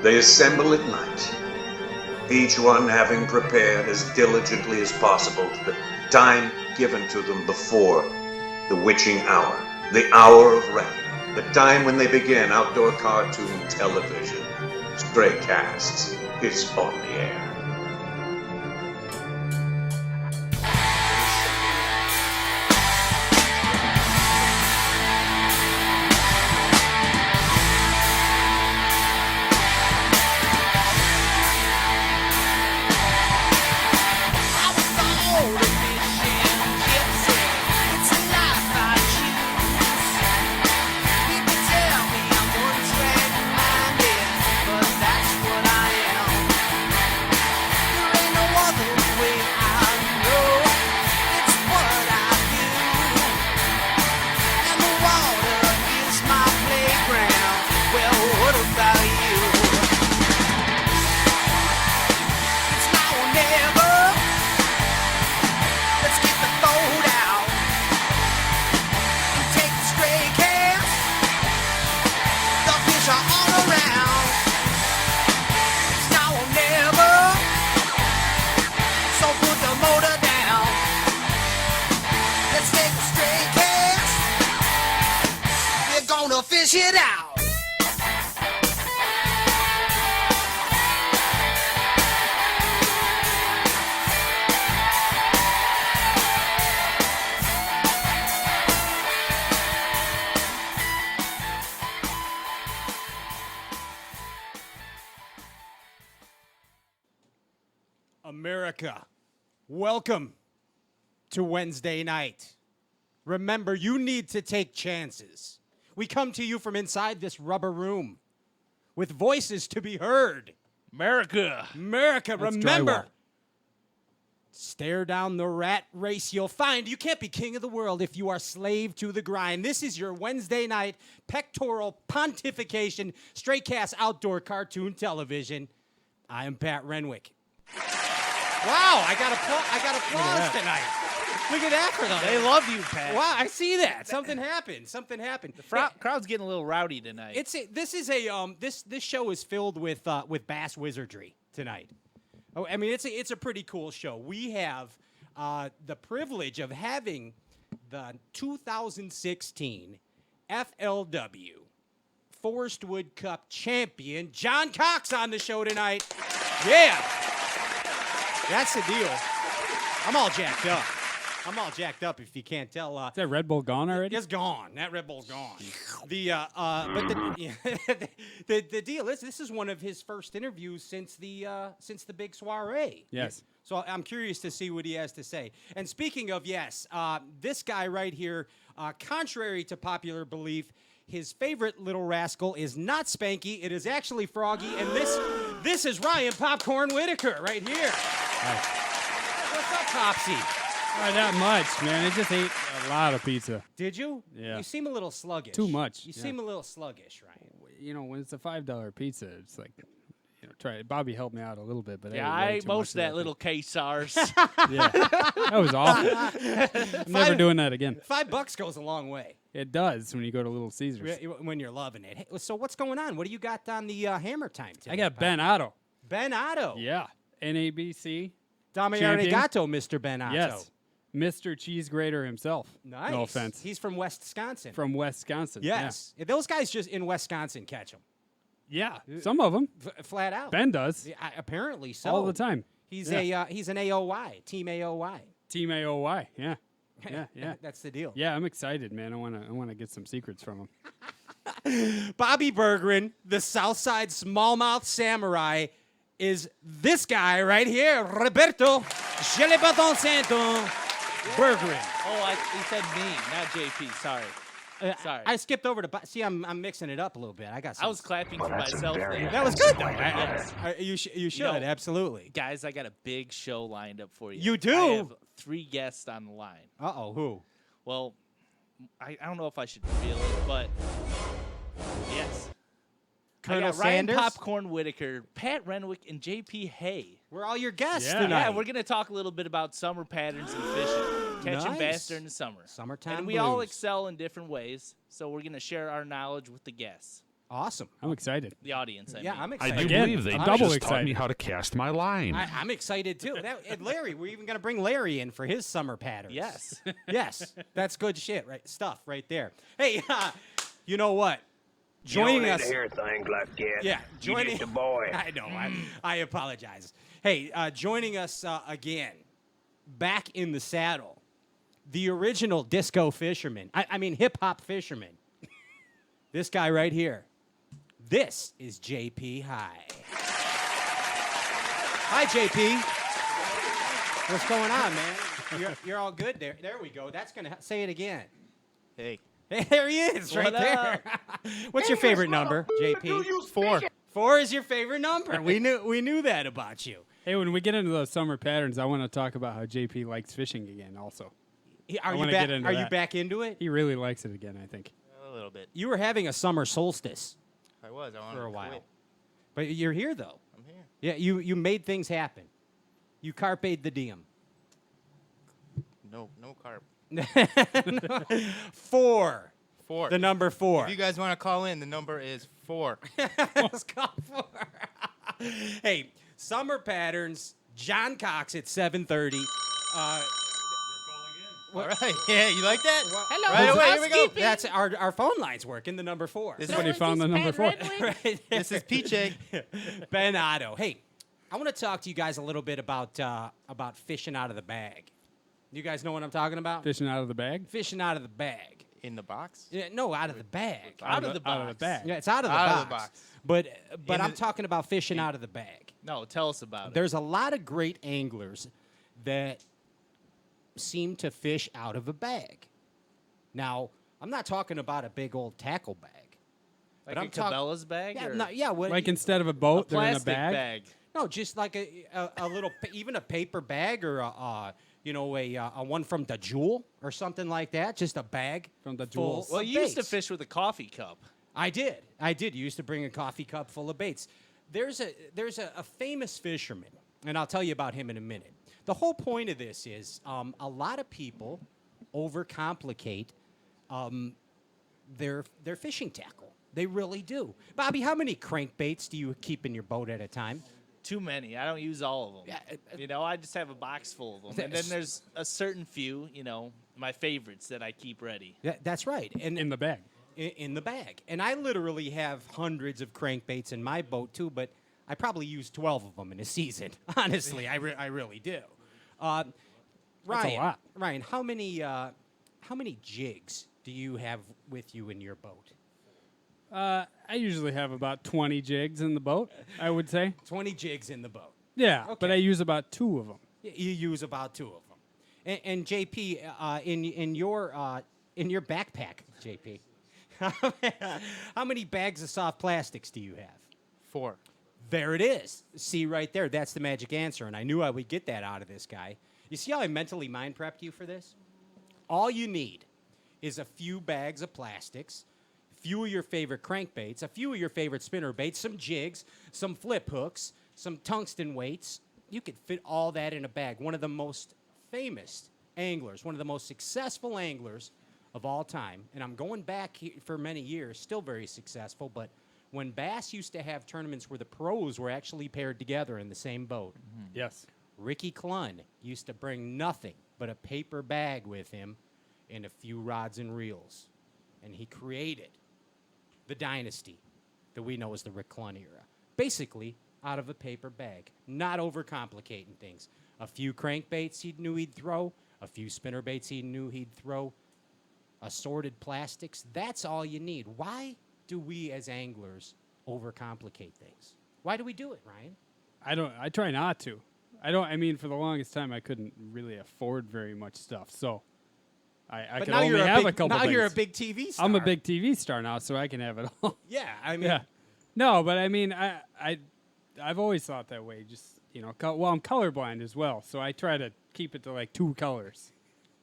They assemble at night, each one having prepared as diligently as possible the time given to them before the witching hour, the hour of reckoning, the time when they begin outdoor cartoon television. Stray Casts is on the air. Fish it out. America, welcome to Wednesday night. Remember, you need to take chances. We come to you from inside this rubber room with voices to be heard. America, That's remember. drywall. Stare down the rat race you'll find. You can't be king of the world if you are slave to the grind. This is your Wednesday night pectoral pontification, straight cast outdoor cartoon television. I am Pat Renwick. Wow, I got applause tonight. Look at that for them. They love you, Pat. Wow, I see that. Something happened. The crowd's getting a little rowdy tonight. This show is filled with B.A.S.S wizardry tonight. Oh, I mean, it's a pretty cool show. We have the privilege of having the 2016 FLW Forrest Wood Cup champion John Cox on the show tonight. Yeah, that's the deal. I'm all jacked up if you can't tell. Is that Red Bull gone already? It's gone. That Red Bull's gone. The deal is this is one of his first interviews since the big soiree. Yes. So I'm curious to see what he has to say. And speaking of this guy right here, contrary to popular belief, his favorite little rascal is not Spanky. It is actually Froggy, and this is Ryan Popcorn Whitacre right here. Nice. What's up, Popsy? Not that much, man. I just ate a lot of pizza. Did you? Yeah. You seem a little sluggish. Too much. You seem a little sluggish, Ryan. You know, when it's a $5 pizza, it's like, try it. Bobby helped me out a little bit, but I ate most of that little K-SARS. Yeah, that was awful. I'm never doing that again. $5 goes a long way. It does when you go to Little Caesars. When you're loving it. Hey, so what's going on? What do you got on the hammer time today? I got Ben Otto. Ben Otto. Yeah, NABC. Dame champion. arigato, Mr. Ben Otto. Yes, Mr. Cheese Grater himself. Nice. No offense. He's from Wisconsin. From Wisconsin. Yes. Those guys just in Wisconsin catch them. Yeah, some of them. Flat out. Ben does. Yeah, apparently so. All the time. He's an AOY, Team AOY. Team AOY. Yeah. Yeah. That's the deal. Yeah, I'm excited, man. I wanna get some secrets from him. Bobby Berggren, the Southside Smallmouth Samurai, is this guy right here, Roberto Gelebaton Santo Berggren. Oh, he said me, not JP. Sorry. Sorry. I skipped over to see. I'm mixing it up a little bit. I was clapping for myself there. That was good though. Yes. You should absolutely. Guys, I got a big show lined up for you. You do? I have 3 guests on the line. Who? Well, I don't know if I should reveal it, but yes. Colonel I got Ryan Sanders? Popcorn Whitacre, Pat Renwick, and JP Hay. We're all your guests Yeah. tonight. Yeah, we're going to talk a little bit about summer patterns and fishing, catching Nice. bass during the summer. Summertime And we all blues. excel in different ways, so we're going to share our knowledge with the guests. Awesome. I'm excited. The audience, I Yeah, mean. I'm I excited. do Again, believe they I'm double just taught me excited. how to cast my line. I'm excited too. And Larry, we're even gonna bring Larry in for his summer patterns. Yes. Yes, that's good shit, right? Stuff right there. Hey, you know what? You don't Joining need us. to hear things like that. Yeah, You joining. just a boy. I know. I apologize. Hey, joining us again, back in the saddle, the original disco fisherman. I mean hip hop fisherman. This guy right here. This is JP High. Hi, JP. What's going on, man? You're all good there. There we go. That's gonna say it again. Hey. Hey, there he is, right What there. What's your favorite number, JP? 4. 4 is your favorite number. We knew that about you. Hey, when we get into those summer patterns, I want to talk about how JP likes fishing again. Also, Are you wanna back? get into Are you that. back into it? he really likes it again. I think. A little bit. You were having a summer solstice I was. I wanted for a to while, quit. but you're here though. I'm here. Yeah, you made things happen. You carped the diem. No carp. 4. 4. The number 4. If you guys want to call in, the number is 4. Let's call 4. Hey, summer patterns. John Cox at 7:30. All right. Yeah, you like that? Hello, Right away. Here we go. housekeeping. That's our phone lines working. The number 4. This Somebody found the number 4. right there. This is PJ. Ben Otto. Hey, I want to talk to you guys a little bit about fishing out of the bag. You guys know what I'm talking about? Fishing out of the bag. Fishing out of the bag. In the box? Yeah, no, out of the bag. Out of the box. Out of the bag. Yeah, it's out of the Out box. of the box. But In I'm the- talking about fishing out of the bag. No, tell us about it. There's a lot of great anglers that seem to fish out of a bag. Now, I'm not talking about a big old tackle bag. Like but a I'm talk- Cabela's bag? Yeah, or no, yeah. What, Like instead of a boat, a they're in a plastic bag. no, just like a little, even a paper bag or a one from the Jewel or something like that. Just a bag From the full Jewels. Well, of you used to baits. fish with a coffee cup. I did. You used to bring a coffee cup full of baits. There's a famous fisherman, and I'll tell you about him in a minute. The whole point of this is a lot of people overcomplicate their fishing tackle. They really do. Bobby, how many crankbaits do you keep in your boat at a time? Too many. I don't use all of them. Yeah, I just have a box full of them. And then there's a certain few, my favorites that I keep ready. That's right. And In the bag. in the bag. And I literally have hundreds of crankbaits in my boat too, but I probably use 12 of them in a season. Honestly, I really do. Ryan, lot. Ryan, how many jigs do you have with you in your boat? I usually have about 20 jigs in the boat. I would say. 20 jigs in the boat. Yeah, but Okay. I use about 2 of them. You use about 2 of them. And JP, in your backpack, JP, how many bags of soft plastics do you have? 4. There it is. See right there. That's the magic answer. And I knew I would get that out of this guy. You see how I mentally mind prepped you for this? All you need is a few bags of plastics, a few of your favorite crankbaits, a few of your favorite spinner baits, some jigs, some flip hooks, some tungsten weights. You could fit all that in a bag. One of the most famous anglers, one of the most successful anglers of all time. And I'm going back for many years, still very successful, but when B.A.S.S used to have tournaments where the pros were actually paired together in the same boat, Yes. Ricky Clunn used to bring nothing but a paper bag with him and a few rods and reels. And he created the dynasty that we know as the Rick Clunn era. Basically, out of a paper bag, not overcomplicating things. A few crankbaits he knew he'd throw, a few spinnerbaits he knew he'd throw, assorted plastics. That's all you need. Why do we as anglers overcomplicate things? Why do we do it, Ryan? I try not to. I mean, for the longest time, I couldn't really afford very much stuff. So I But could now only you're have a a couple now things. you're a big TV star. I'm a big TV star now, so I can have it all. Yeah, I mean, Yeah. No, but I mean, I've always thought that way. Just, well, I'm colorblind as well, so I try to keep it to like 2 colors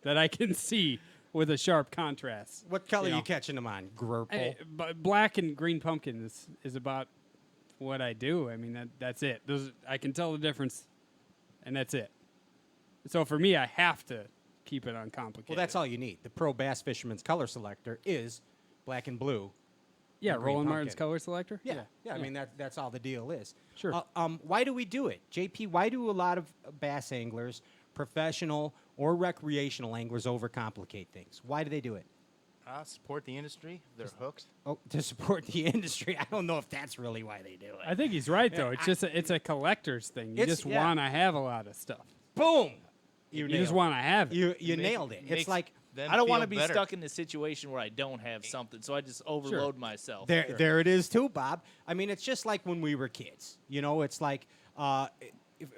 that I can see with a sharp contrast. what color You you know. catching them on? Purple. But black and green pumpkin is about what I do. I mean, that's it. I can tell the difference, and that's it. So for me, I have to keep it uncomplicated. Well, that's all you need. The Pro Bass Fisherman's Color Selector is black and blue Yeah, and green Roland Martin's pumpkin. color selector. Yeah. I mean, that's all the deal is. Sure. Why do we do it? JP, why do a lot of bass anglers, professional or recreational anglers, overcomplicate things? Why do they do it? Support the industry. They're hooked. Oh, to support the industry. I don't know if that's really why they do it. I think he's right though. It's just it's a collector's thing. You It's- just yeah. want to have a lot of stuff. Boom! You just want to have it. You nailed it. It's Makes like Them I don't want feel to be better. stuck in a situation where I don't have something, so I just overload myself. there it is too, Bob. I mean, it's just like when we were kids. You know, it's like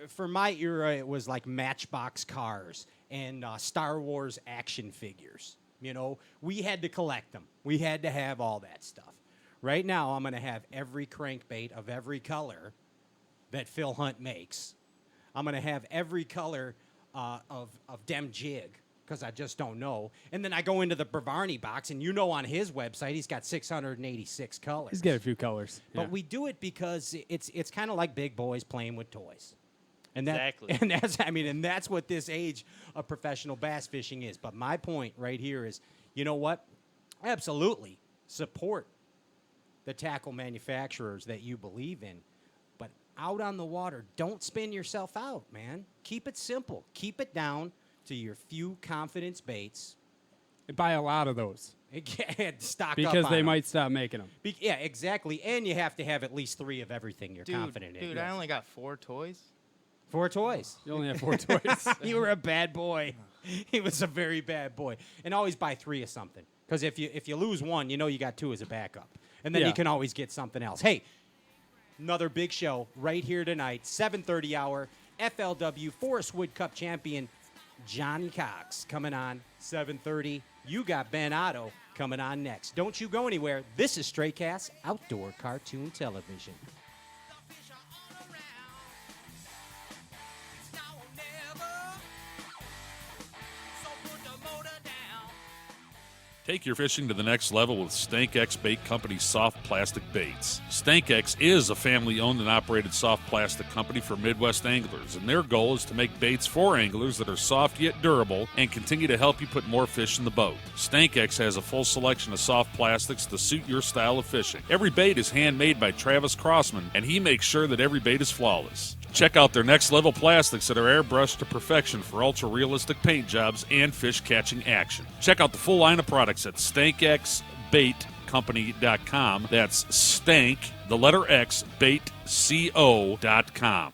for my era, it was like Matchbox cars and Star Wars action figures. You know, we had to collect them. We had to have all that stuff. Right now, I'm going to have every crankbait of every color that Phil Hunt makes. I'm going to have every color of dem jig because I just don't know. And then I go into the Bravarni box, and you know on his website, he's got 686 colors. He's got a few colors. But Yeah. we do it because it's kind of like big boys playing with toys. And Exactly. and that's what this age of professional bass fishing is. But my point right here is, you know what? Absolutely support the tackle manufacturers that you believe in. But out on the water, don't spin yourself out, man. Keep it simple. Keep it down to your few confidence baits. Buy a lot of those And stock up because on they 'em. might stop making them. Yeah, exactly. And you have to have at least 3 of everything you're Dude, confident in. dude, I only got 4 toys. 4 toys. You only have 4 toys. You were a bad boy. He was a very bad boy. And always buy 3 of something. Because if you lose one, you know you got 2 as a backup. And then Yeah. you can always get something else. Hey, another big show right here tonight, 7:30 hour, FLW Forrest Wood Cup champion Johnny Cox coming on 7:30. You got Ben Otto coming on next. Don't you go anywhere. This is Stray Cast Outdoor Cartoon Television. The fish are all around. It's now or never. So put the motor down. Take your fishing to the next level with StankX Bait Company's soft plastic baits. StankX is a family-owned and operated soft plastic company for Midwest anglers, and their goal is to make baits for anglers that are soft yet durable and continue to help you put more fish in the boat. StankX has a full selection of soft plastics to suit your style of fishing. Every bait is handmade by Travis Crossman, and he makes sure that every bait is flawless. Check out their next level plastics that are airbrushed to perfection for ultra realistic paint jobs and fish catching action. Check out the full line of products at stankxbaitcompany.com. That's stank, the letter X, baitco.com.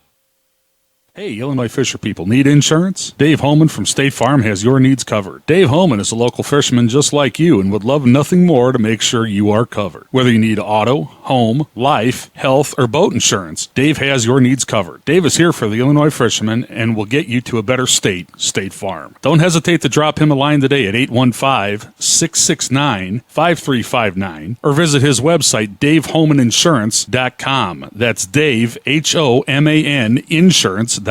Hey, Illinois fisher people, need insurance? Dave Holman from State Farm has your needs covered. Dave Holman is a local fisherman just like you and would love nothing more to make sure you are covered. Whether you need auto, home, life, health, or boat insurance, Dave has your needs covered. Dave is here for the Illinois fisherman and will get you to a better state, State Farm. Don't hesitate to drop him a line today at 815-669-5359 or visit his website, DaveHolmanInsurance.com. That's Dave, H-O-M-A-N, Insurance.com.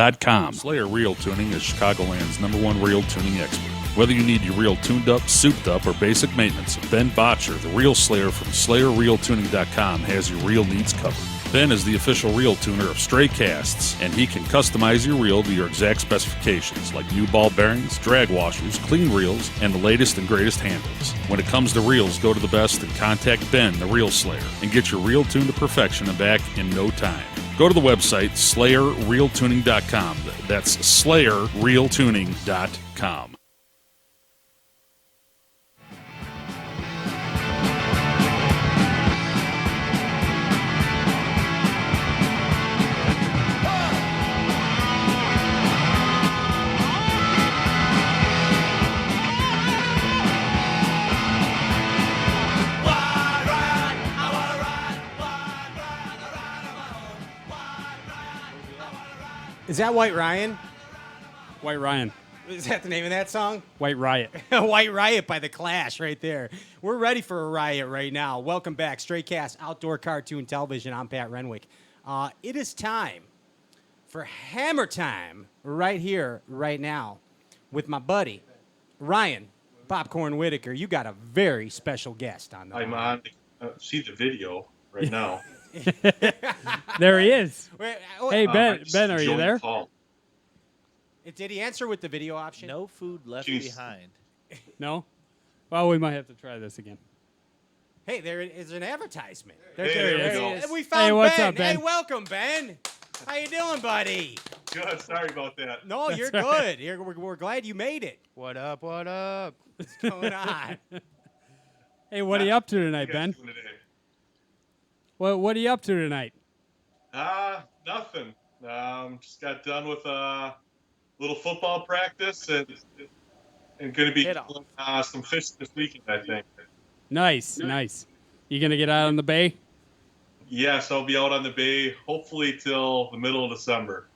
Slayer Reel Tuning is Chicagoland's #1 reel tuning expert. Whether you need your reel tuned up, souped up, or basic maintenance, Ben Botcher, the Reel Slayer from SlayerReelTuning.com, has your reel needs covered. Ben is the official reel tuner of Stray Casts, and he can customize your reel to your exact specifications, like new ball bearings, drag washers, clean reels, and the latest and greatest handles. When it comes to reels, go to the best and contact Ben, the Reel Slayer, and get your reel tuned to perfection and back in no time. Go to the website, SlayerReelTuning.com. That's SlayerReelTuning.com. Is that White Ryan? White Ryan. Is that the name of that song? White Riot. White Riot by The Clash right there. We're ready for a riot right now. Welcome back. Stray Cast Outdoor Cartoon Television. I'm Pat Renwick. It is time for Hammer Time right here, right now, with my buddy, Ryan Popcorn Whitacre. You got a very special guest on the I'm line. on. See the video right now. There he is. Wait, Hey, I Ben, just Ben, are you joined there? the call. did he answer with the video option? No food left Jeez. behind. No? Well, we might have to try this again. Hey, there is an advertisement. Hey, there we go. And we found what's Ben. up, Ben? Hey, welcome, Ben. How you doing, buddy? Good. Sorry about that. No, you're good. We're glad you made it. What up? What up? What's going on? Hey, what are you up to tonight, What you Ben? guys doing today? What are you up to tonight? Nothing. Just got done with a little football practice and going to be Hit 'em. killing, some fish this weekend, I think. Nice, nice. You gonna get out on the bay? Yes, I'll be out on the bay hopefully till the middle of December.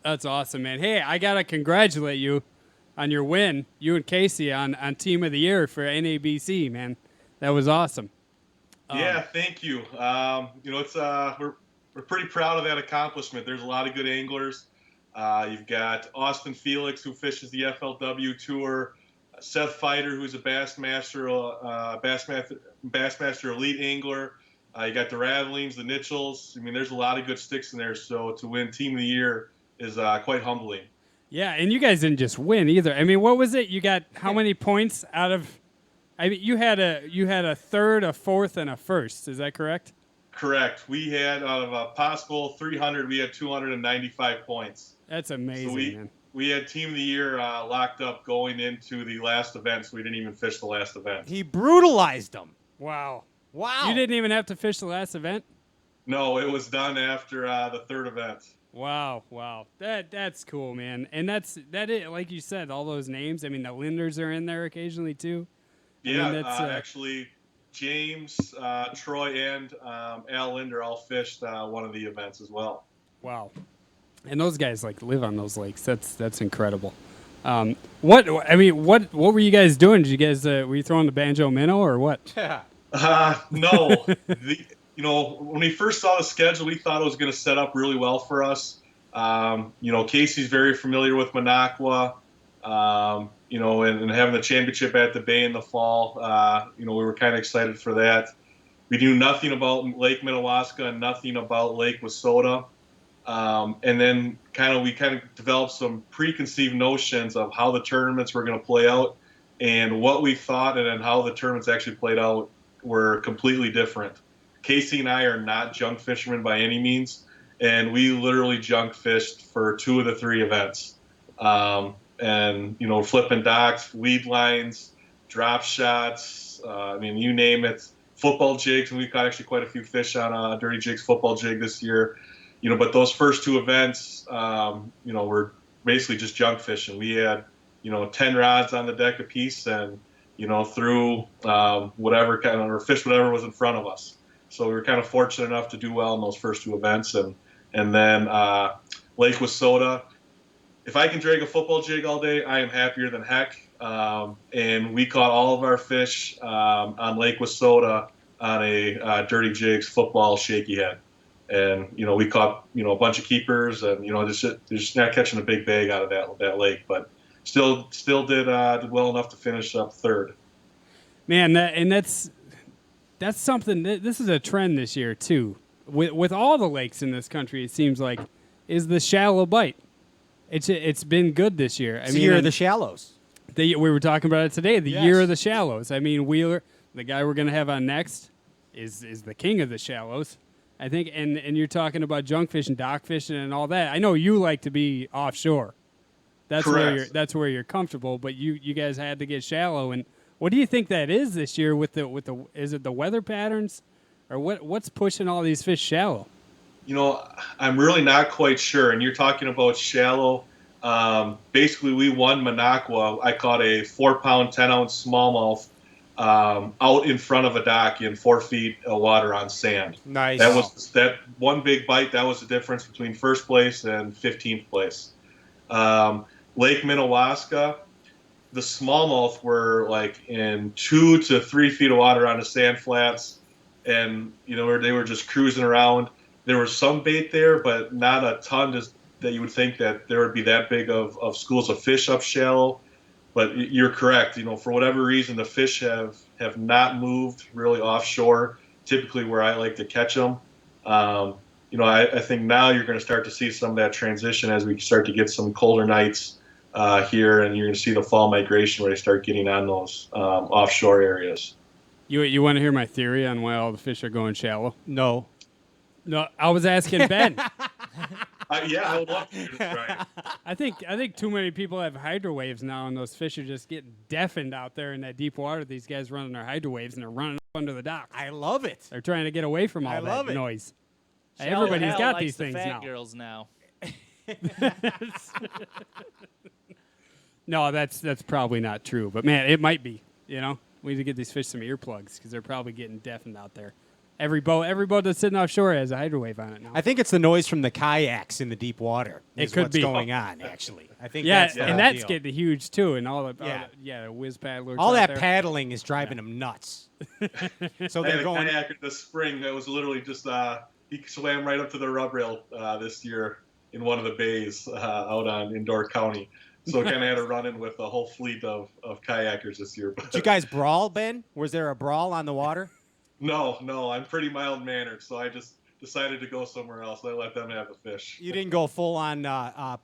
That's awesome, man. Hey, I gotta congratulate you on your win, you and Casey on Team of the Year for NABC, man. That was awesome. Yeah, thank you. It's we're pretty proud of that accomplishment. There's a lot of good anglers. You've got Austin Felix, who fishes the FLW Tour, Seth Fighter, who's a Bassmaster elite angler. You got the Ravelings, the Nitchells. I mean, there's a lot of good sticks in there. So to win Team of the Year is quite humbling. Yeah, and you guys didn't just win either. I mean, what was it? You got how many points out of? I mean, you had a third, a fourth, and a first. Is that correct? Correct. We had out of a possible 300, we had 295 points. That's amazing, So man. we had Team of the Year locked up going into the last event, so we didn't even fish the last event. He brutalized them. Wow. Wow. You didn't even have to fish the last event? No, it was done after the third event. Wow. That's cool, man. And that is, like you said, all those names. I mean, the Linders are in there occasionally too. I Yeah, mean, that's, actually, James, Troy, and Al Linder all fished one of the events as well. wow. And those guys like live on those lakes. That's incredible. What were you guys doing? Did you guys were you throwing the banjo minnow or what? No. When we first saw the schedule, we thought it was going to set up really well for us. Casey's very familiar with Minocqua, and having the championship at the Bay in the fall. We were kind of excited for that. We knew nothing about Lake Minnewaska and nothing about Lake Wissota. And then we developed some preconceived notions of how the tournaments were going to play out, and what we thought and then how the tournaments actually played out were completely different. Casey and I are not junk fishermen by any means, and we literally junk fished for 2 of the 3 events. Flipping docks, weed lines, drop shots, you name it, football jigs, and we've got actually quite a few fish on a Dirty Jigs football jig this year. But those first 2 events, were basically just junk fishing. We had, 10 rods on the deck apiece and, threw whatever or fished whatever was in front of us. So we were kind of fortunate enough to do well in those first 2 events. And then Lake Wissota, if I can drag a football jig all day, I am happier than heck. And we caught all of our fish on Lake Wissota on a Dirty Jigs football shaky head. And, we caught, a bunch of keepers and, just not catching a big bag out of that lake, but still did well enough to finish up third. Man, that's something. This is a trend this year too. With all the lakes in this country, it seems like, is the shallow bite. It's been good this year. It's the year of the shallows. We were talking about it today. The Yes. year of the shallows. I mean, Wheeler, the guy we're gonna have on next, is the king of the shallows. I think, and you're talking about junk fishing, dock fishing, and all that. I know you like to be offshore. That's Correct. where you're comfortable. But you guys had to get shallow. And what do you think that is this year with the is it the weather patterns, or what's pushing all these fish shallow? I'm really not quite sure. And you're talking about shallow. Basically, we won Minocqua. I caught a 4-pound, 10-ounce smallmouth out in front of a dock in 4 feet of water on sand. Nice. That was that one big bite. That was the difference between first place and 15th place. Lake Minnewaska, the smallmouth were like in 2 to 3 feet of water on the sand flats, and they were just cruising around. There was some bait there, but not a ton that you would think that there would be that big of schools of fish up shallow. But you're correct. For whatever reason, the fish have not moved really offshore, typically where I like to catch them. I think now you're going to start to see some of that transition as we start to get some colder nights here, and you're going to see the fall migration where they start getting on those offshore areas. You want to hear my theory on why all the fish are going shallow? No. No, I was asking Ben. Yeah, I would love to try it. I think too many people have hydro waves now, and those fish are just getting deafened out there in that deep water. These guys running their hydro waves, and they're running up under the docks. I love it. They're trying to get away from all love that it. noise. Shallow Everybody's Hal got likes these the things fat now. girls now. No, that's probably not true. But man, it might be. You know, we need to get these fish some earplugs because they're probably getting deafened out there. Every boat that's sitting offshore has a hydro wave on it now. I think it's the noise from the kayaks in the deep water. It is could what's be going on, actually. I think yeah, that's the and whole that's deal. getting huge too. And all the Yeah. the whiz paddlers. All out that there. paddling is driving them nuts. So I had they're a going. kayaker this spring that was literally just he swam right up to the rub rail this year in one of the bays out on in Door County. So kind of had a run-in with a whole fleet of kayakers this year. Did you guys brawl, Ben? Was there a brawl on the water? No, I'm pretty mild-mannered, so I just decided to go somewhere else. I let them have the fish. You didn't go full on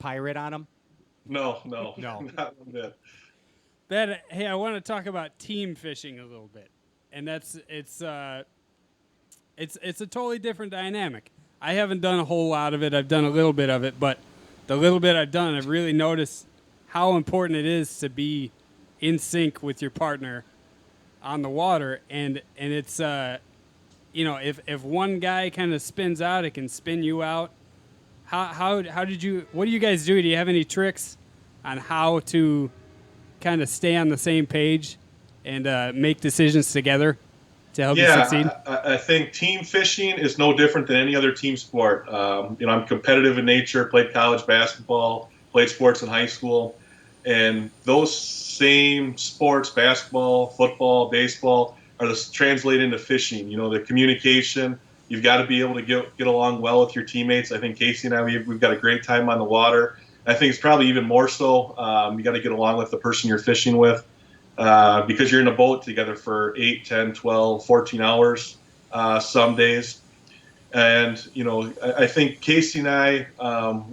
pirate on them? No, No. not one bit. Ben, hey, I want to talk about team fishing a little bit, and it's a totally different dynamic. I haven't done a whole lot of it. I've done a little bit of it, but the little bit I've done, I've really noticed how important it is to be in sync with your partner on the water, and it's if one guy kind of spins out, it can spin you out. What do you guys do? Do you have any tricks on how to kind of stay on the same page and make decisions together to help you succeed? I think team fishing is no different than any other team sport. I'm competitive in nature, played college basketball, played sports in high school, and those same sports, basketball, football, baseball, are translated into fishing. The communication, you've got to be able to get along well with your teammates. I think Casey and I, we've got a great time on the water. I think it's probably even more so. You got to get along with the person you're fishing with because you're in a boat together for 8, 10, 12, 14 hours some days. And, I think Casey and I,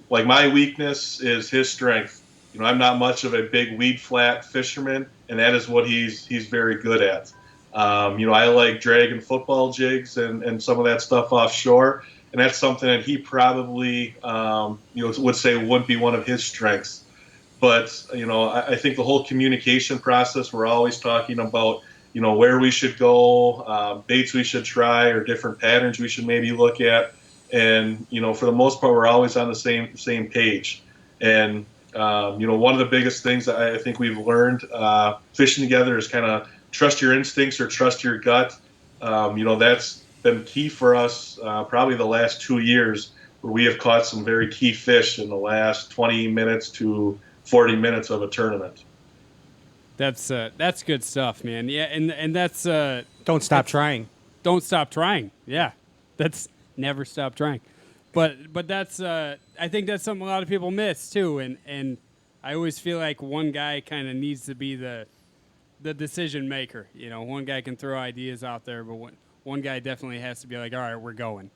like my weakness is his strength. I'm not much of a big weed flat fisherman, and that is what he's very good at. I like dragging football jigs and some of that stuff offshore, and that's something that he probably would say wouldn't be one of his strengths. But I think the whole communication process, we're always talking about where we should go, baits we should try, or different patterns we should maybe look at, and for the most part we're always on the same page. And one of the biggest things that I think we've learned fishing together is kind of trust your instincts or trust your gut. That's been key for us probably the last 2 years, where we have caught some very key fish in the last 20 minutes to 40 minutes of a tournament. That's good stuff, man. Yeah, and that's Don't stop trying. don't stop trying. Yeah, that's never stop trying. But that's I think that's something a lot of people miss too, and I always feel like one guy kind of needs to be the decision maker. One guy can throw ideas out there, but one guy definitely has to be like, all right, we're going,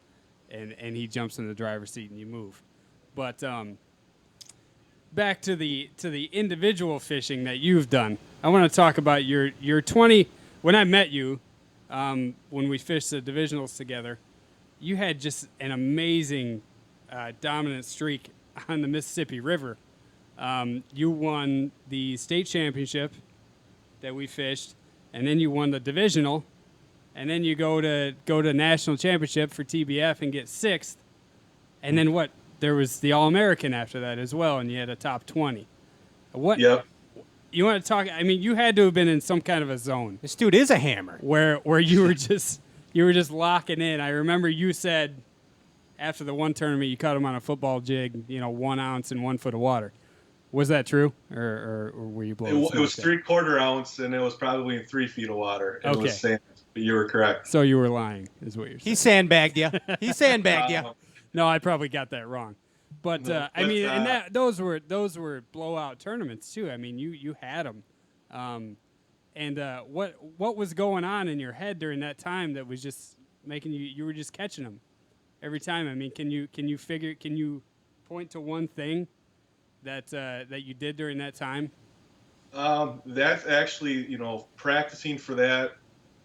and he jumps in the driver's seat and you move. But back to the individual fishing that you've done, I want to talk about your 20. When I met you, when we fished the divisionals together, you had just an amazing dominant streak on the Mississippi River. You won the state championship that we fished, and then you won the divisional, and then you go to national championship for TBF and get 6th, and then what? There was the All-American after that as well, and you had a top 20. What? Yep. You want to talk? I mean, you had to have been in some kind of a zone This dude is a hammer. where you were just locking in. I remember you said after the one tournament you caught him on a football jig, 1 ounce and 1 foot of water. Was that true, or were you blowing? It was 3/4 ounce, and it was probably in 3 feet of water. It Okay. was sand, but you were correct. So you were lying, is what you're saying. He sandbagged you. He sandbagged you. No, I probably got that wrong. But No, I mean, but, and those were blowout tournaments too. I mean, you had them. And what was going on in your head during that time that was just making you were just catching them every time? I mean, can you point to one thing that you did during that time? That's actually, practicing for that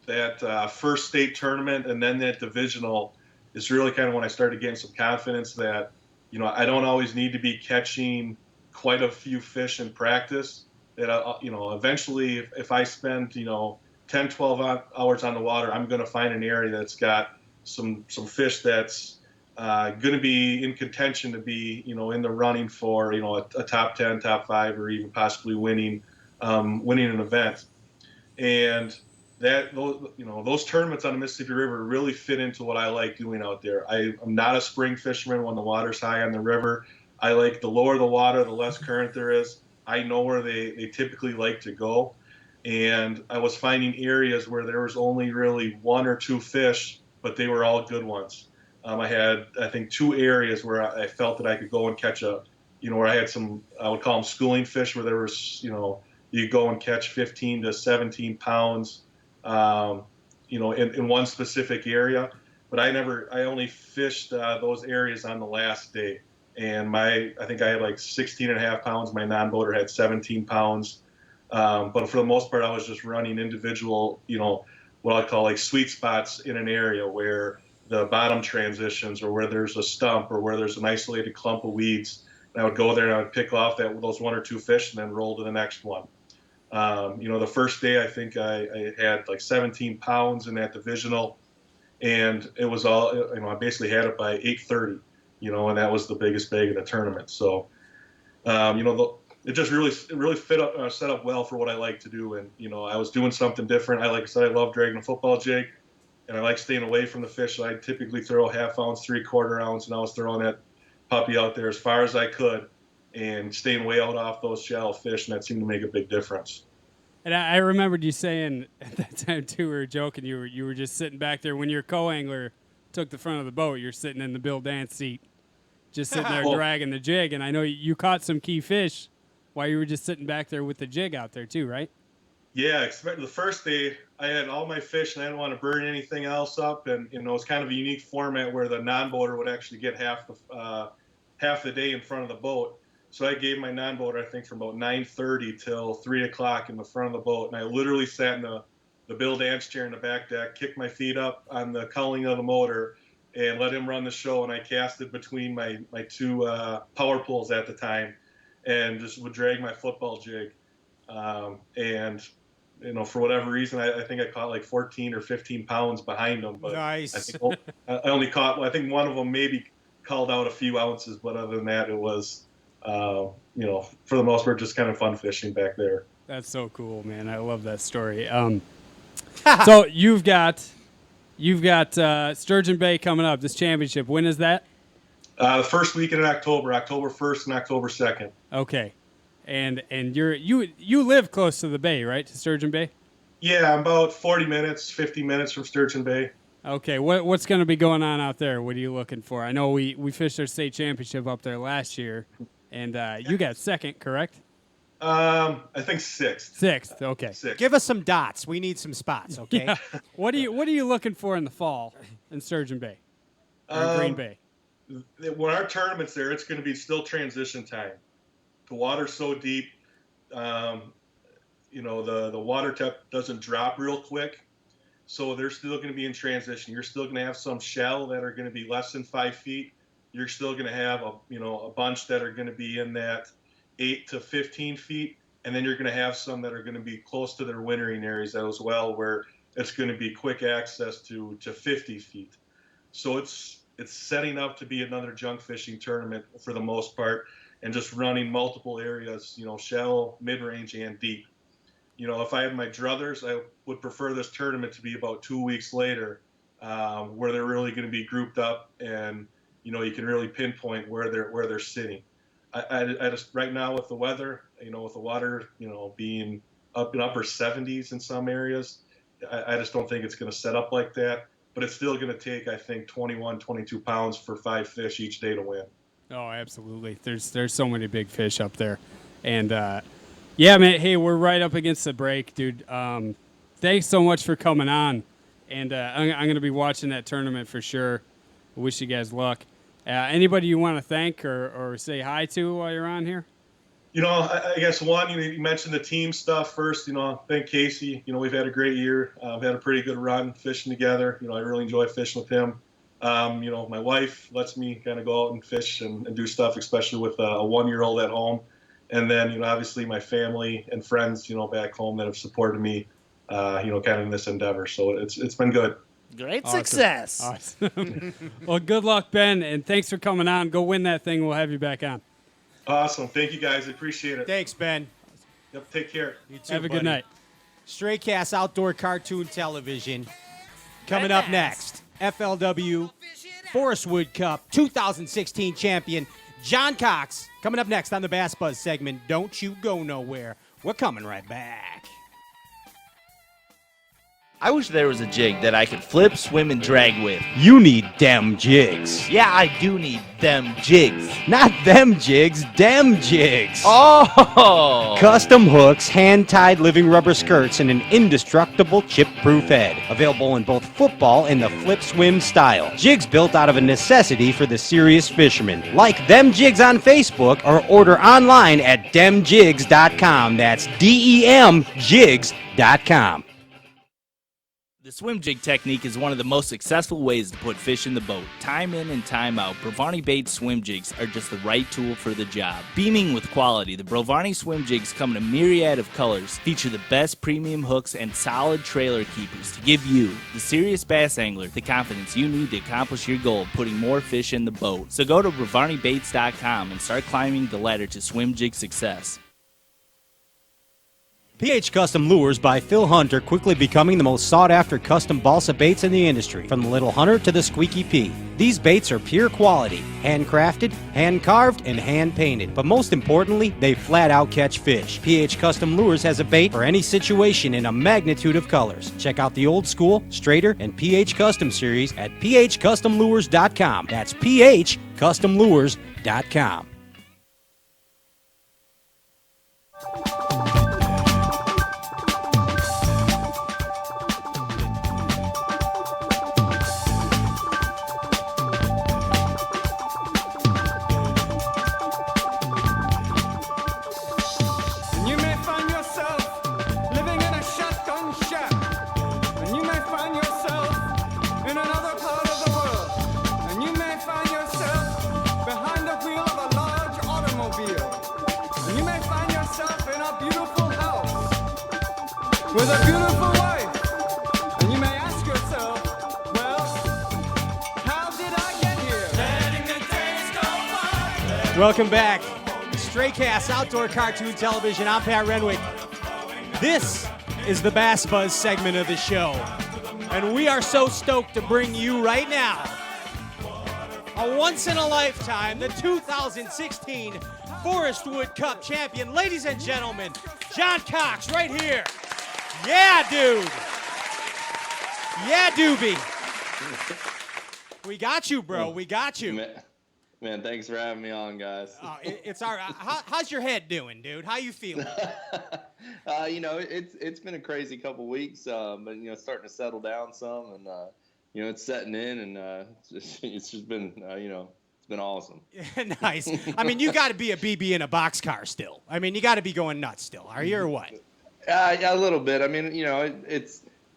that first state tournament and then that divisional is really kind of when I started getting some confidence that, I don't always need to be catching quite a few fish in practice. That, eventually if I spend, 10, 12 hours on the water, I'm going to find an area that's got some fish that's going to be in contention to be, in the running for, a top 10, top 5, or even possibly winning an event. And those tournaments on the Mississippi River really fit into what I like doing out there. I'm not a spring fisherman when the water's high on the river. I like the lower the water, the less current there is. I know where they typically like to go. And I was finding areas where there was only really 1 or 2 fish, but they were all good ones. I had, I think, 2 areas where I felt that I could go and catch where I had some, I would call them schooling fish, where there was, you go and catch 15 to 17 pounds, in one specific area. But I only fished those areas on the last day. And I think I had like 16 and a half pounds. My non-boater had 17 pounds. But for the most part, I was just running individual, what I call like sweet spots in an area where the bottom transitions, or where there's a stump, or where there's an isolated clump of weeds. And I would go there and I would pick off those 1 or 2 fish and then roll to the next one. The first day, I think I had like 17 pounds in that divisional, and it was all, I basically had it by 8:30, and that was the biggest bag of the tournament. So, it just really set up well for what I like to do. And, I was doing something different. Like I said, I love dragging a football jig, and I like staying away from the fish. So I typically throw 1/2 ounce, 3/4 ounce, and I was throwing that puppy out there as far as I could and staying way out off those shallow fish, and that seemed to make a big difference. And I remembered you saying at that time too, we were joking. You were just sitting back there when your co-angler took the front of the boat. You're sitting in the Bill Dance seat, just sitting there dragging the jig. And I know you caught some key fish while you were just sitting back there with the jig out there too, right? Yeah, the first day I had all my fish and I didn't want to burn anything else up, and it was kind of a unique format where the non-boater would actually get half the day in front of the boat. So I gave my non-boater, I think, from about 9:30 till 3 o'clock in the front of the boat, and I literally sat in the Bill Dance chair in the back deck, kicked my feet up on the cowling of the motor, and let him run the show. And I casted between my 2 power pulls at the time, and just would drag my football jig. And for whatever reason, I think I caught like 14 or 15 pounds behind them. But Nice. I only caught, I think one of them maybe called out a few ounces, but other than that, it was, for the most part, just kind of fun fishing back there. That's so cool, man. I love that story. So you've got Sturgeon Bay coming up, this championship. When is that? The first weekend in October 1st and October 2nd. Okay. And you live close to the bay, right? To Sturgeon Bay? Yeah, I'm about 50 minutes from Sturgeon Bay. Okay. What's going to be going on out there? What are you looking for? I know we fished our state championship up there last year, and you got second, correct? I think sixth. Sixth. Okay. Give us some dots. We need some spots. Okay. Yeah. What are you looking for in the fall in Sturgeon Bay or Green Bay? When our tournament's there, it's going to be still transition time. The water's so deep, the water depth doesn't drop real quick, so they're still going to be in transition. You're still going to have some shallow that are going to be less than 5 feet. You're still going to have a bunch that are going to be in that 8 to 15 feet, and then you're going to have some that are going to be close to their wintering areas as well, where it's going to be quick access to 50 feet. So it's setting up to be another junk fishing tournament for the most part, and just running multiple areas, shallow, mid-range, and deep. If I had my druthers, I would prefer this tournament to be about 2 weeks later, where they're really going to be grouped up, and you can really pinpoint where they're sitting. I just right now with the weather, with the water, being up in upper 70s in some areas, I just don't think it's going to set up like that. But it's still going to take, I think, 21, 22 pounds for 5 fish each day to win. Oh, absolutely. There's so many big fish up there. And, yeah, man, hey, we're right up against the break, dude. Thanks so much for coming on. And I'm going to be watching that tournament for sure. I wish you guys luck. Anybody you want to thank or say hi to while you're on here? I guess one, you mentioned the team stuff first. Thank Casey. We've had a great year. We've had a pretty good run fishing together. I really enjoy fishing with him. My wife lets me kind of go out and fish and do stuff, especially with a 1-year-old at home. And then, obviously my family and friends, back home that have supported me, kind of in this endeavor. So it's been good. Great Awesome. success. Awesome. Well, good luck, Ben, and thanks for coming on. Go win that thing. We'll have you back on. Awesome. Thank you, guys. I appreciate it. Thanks, Ben. Yep. Take care. You too, Have a buddy. good night. Straight Cast Outdoor Cartoon Television. Coming up next, FLW Forrest Wood Cup 2016 champion John Cox. Coming up next on the Bass Buzz segment. Don't you go nowhere. We're coming right back. I wish there was a jig that I could flip, swim, and drag with. You need dem jigs. Yeah, I do need them jigs. Not them jigs, dem jigs. Oh! Custom hooks, hand-tied living rubber skirts, and an indestructible chip-proof head. Available in both football and the flip swim style. Jigs built out of a necessity for the serious fisherman. Like Them Jigs on Facebook or order online at demjigs.com. That's DEM jigs.com. The swim jig technique is one of the most successful ways to put fish in the boat. Time in and time out, Brovani Baits swim jigs are just the right tool for the job. Beaming with quality, the Brovani swim jigs come in a myriad of colors, feature the best premium hooks and solid trailer keepers to give you, the serious bass angler, the confidence you need to accomplish your goal of putting more fish in the boat. So go to BrovaniBaits.com and start climbing the ladder to swim jig success. PH Custom Lures by Phil Hunter, quickly becoming the most sought-after custom balsa baits in the industry, from the Little Hunter to the Squeaky P. These baits are pure quality, handcrafted, hand-carved, and hand-painted. But most importantly, they flat-out catch fish. PH Custom Lures has a bait for any situation in a magnitude of colors. Check out the Old School, Straighter, and PH Custom series at phcustomlures.com. That's phcustomlures.com. You may find yourself living in a shotgun shack, and you may find yourself in another part of the world, and you may find yourself behind the wheel of a large automobile, and you may find yourself in a beautiful house with a beautiful wife, and you may ask yourself, well, how did I get here? Letting the days go by. Welcome back. Stray Cast Outdoor Cartoon Television. I'm Pat Renwick. This is the Bass Buzz segment of the show. And we are so stoked to bring you right now a once-in-a-lifetime, the 2016 Forrest Wood Cup champion. Ladies and gentlemen, John Cox right here. Yeah, dude. Yeah, doobie. We got you, bro. We got you. Man, thanks for having me on, guys. It's all right. How's your head doing, dude? How you feeling? It's been a crazy couple weeks, but it's starting to settle down some, and it's setting in, and it's just been it's been awesome. Nice. I mean, you got to be a BB in a boxcar still. I mean, you got to be going nuts still. Are you or what? Yeah, a little bit. I mean,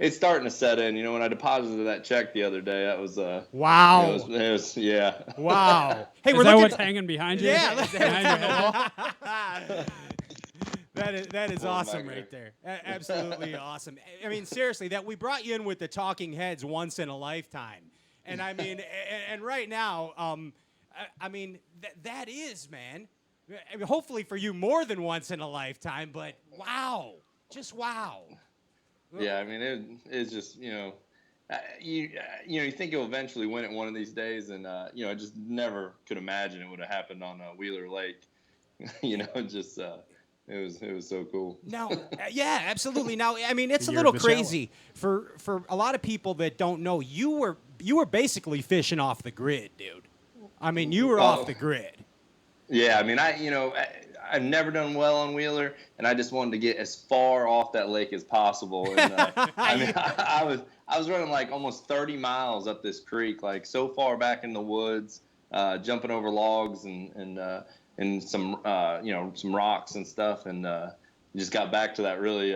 it's starting to set in. When I deposited that check the other day, that was wow. It was yeah. Wow. Hey, Is we're that looking what's hanging behind you? Yeah. Behind your head? That is Pulling awesome back right there. Absolutely awesome. I mean, seriously, that we brought you in with the talking heads once in a lifetime. And I mean, and right now, I mean, that is, man. I mean, hopefully for you more than once in a lifetime, but wow. Just wow. Yeah, I mean, it's just, you think you'll eventually win it one of these days, and, I just never could imagine it would have happened on Wheeler Lake. Just, it was so cool. Now, yeah, absolutely. Now, I mean, it's a Year little of the Shallow. crazy for a lot of people that don't know. You were basically fishing off the grid, dude. I mean, you were off the grid. Yeah, I mean, I've never done well on Wheeler, and I just wanted to get as far off that lake as possible. And I mean, I was running like almost 30 miles up this creek, like so far back in the woods, jumping over logs and and some some rocks and stuff, and just got back to that really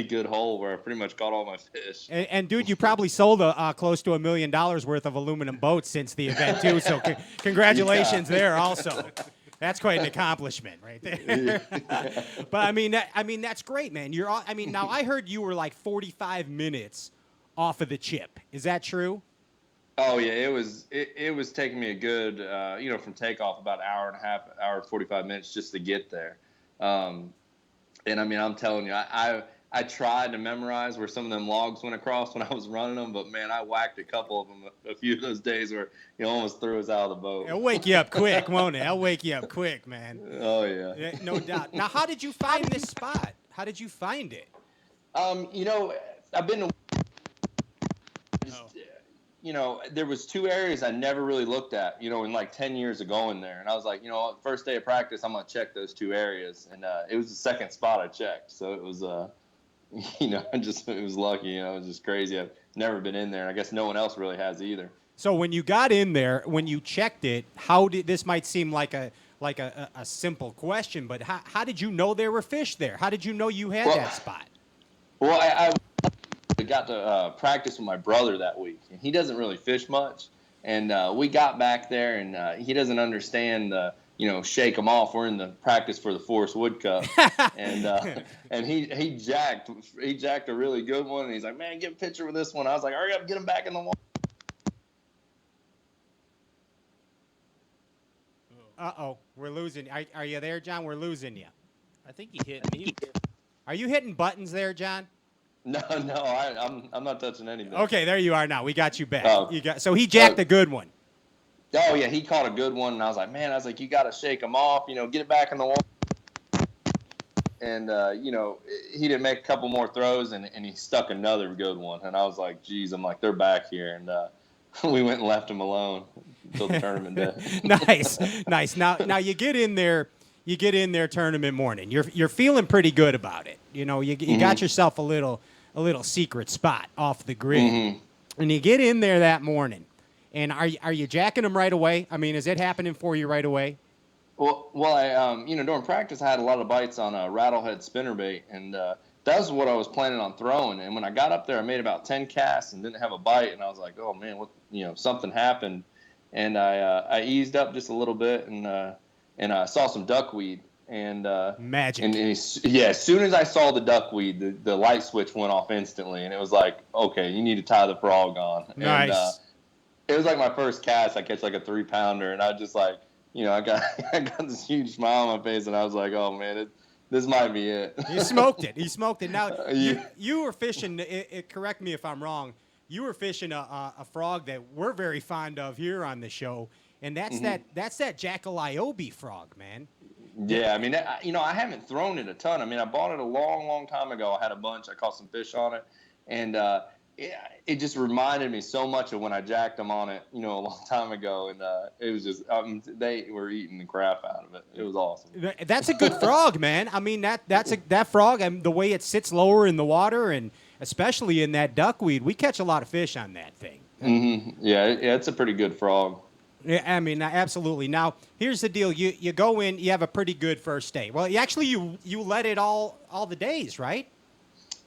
good hole where I pretty much caught all my fish. And dude, you probably sold close to $1 million worth of aluminum boats since the event too. So congratulations there also. That's quite an accomplishment right there. But I mean that's great, man. Now I heard you were like 45 minutes off of the chip. Is that true? Oh yeah, it was taking me a good from takeoff about an hour and a half, hour 45 minutes just to get there. And I mean, I'm telling you, I tried to memorize where some of them logs went across when I was running them, but man, I whacked a couple of them a few of those days where almost threw us out of the boat. It'll wake you up quick, won't it? It'll wake you up quick, man. Oh yeah. No doubt. Now, how did you find this spot? How did you find it? I've been to. There was 2 areas I never really looked at, in like 10 years of going there. And I was like, first day of practice, I'm going to check those 2 areas. And it was the second spot I checked. So it was, it was lucky. It was just crazy. I've never been in there. And I guess no one else really has either. So when you got in there, when you checked it, this might seem like a simple question, but how did you know there were fish there? How did you know you had that spot? Well, I got to practice with my brother that week, and he doesn't really fish much. And we got back there, and he doesn't understand shake them off. We're in the practice for the Forrest Wood Cup, and he jacked a really good one. And he's like, "Man, get a picture with this one." I was like, "Hurry up, get him back in the water." Uh-oh, we're losing. Are you there, John? We're losing you. I think he hit mute. Are you hitting buttons there, John? No, I'm not touching anything. Okay, there you are now. We got you back. Oh. So he jacked a good one. Oh yeah, he caught a good one, and I was like, man, you got to shake him off, get it back in the water. And he didn't make a couple more throws, and he stuck another good one, and I was like, geez, they're back here, and we went and left him alone until the tournament day. Nice. Now you get in there. Tournament morning. You're feeling pretty good about it. You got yourself a little secret spot off the grid, and you get in there that morning. And are you jacking them right away? I mean, is it happening for you right away? Well, I during practice I had a lot of bites on a rattlehead spinnerbait, and that was what I was planning on throwing. And when I got up there, I made about 10 casts and didn't have a bite, and I was like, oh man, something happened. And I eased up just a little bit, and I saw some duckweed. And magic. And as soon as I saw the duckweed, the light switch went off instantly, and it was like, okay, you need to tie the frog on. Nice. And, it was like my first cast. I catch like a 3-pounder, and I just like, I got this huge smile on my face, and I was like, oh man, this might be it. You smoked it. Now you were fishing. Correct me if I'm wrong. You were fishing a frog that we're very fond of here on the show, and that's that Jackaliobi frog, man. Yeah, I mean, I haven't thrown it a ton. I mean, I bought it a long, long time ago. I had a bunch. I caught some fish on it, and it just reminded me so much of when I jacked them on it, a long time ago. And it was just they were eating the crap out of it. It was awesome. That's a good frog, man. I mean, that frog, and the way it sits lower in the water, and especially in that duckweed, we catch a lot of fish on that thing. Yeah, it's a pretty good frog. Yeah, I mean, absolutely. Now, here's the deal. You go in, you have a pretty good first day. Well, you let it all the days, right?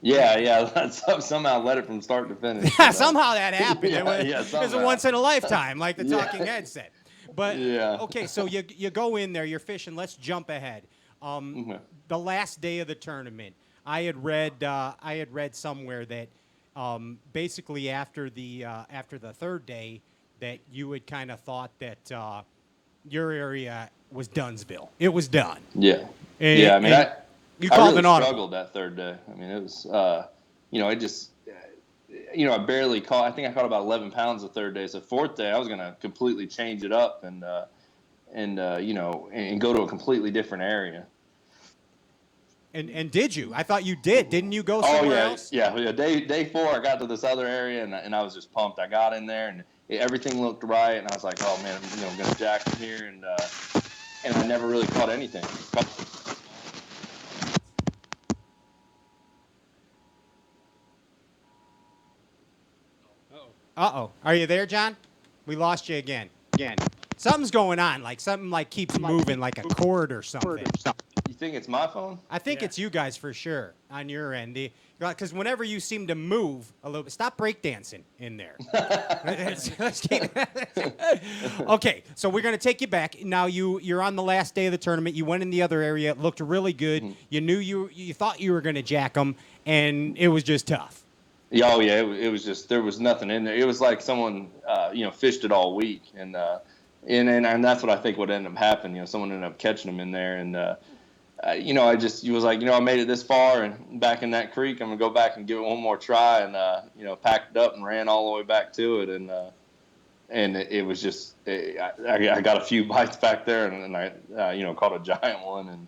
Yeah. Somehow let it from start to finish. Somehow that happened. It was a once in a lifetime, like the talking head said. But, okay, so you go in there, you're fishing. Let's jump ahead. The last day of the tournament, I had read somewhere that basically after the third day, that you had kind of thought that your area was Dunsville. It was done. Yeah. I mean, you called really an audible. Struggled that third day. I mean, it was, it just, I barely caught. I think I caught about 11 pounds the third day. So fourth day, I was gonna completely change it up and go to a completely different area. And did you? I thought you did. Didn't you go somewhere else? Yeah. Day 4, I got to this other area, and I was just pumped. I got in there, and everything looked right, and I was like, oh man, I'm gonna jack from here, and I never really caught anything. Uh-oh. Are you there, John? We lost you again. something's going on. Like something like keeps moving, like a cord or something. You think it's my phone? I think it's you guys for sure on your end. Because whenever you seem to move a little bit, stop breakdancing in there. Let's keep okay, so we're going to take you back. Now you're on the last day of the tournament. You went in the other area. It looked really good. Mm-hmm. You knew you thought you were going to jack them, and it was just tough. Yeah, oh yeah, it was just there was nothing in there. It was like someone fished it all week, and that's what I think would end up happening. Someone ended up catching them in there, and I was like, I made it this far and back in that creek. I'm gonna go back and give it one more try, and packed it up and ran all the way back to it, and it was just I got a few bites back there, and I caught a giant one and.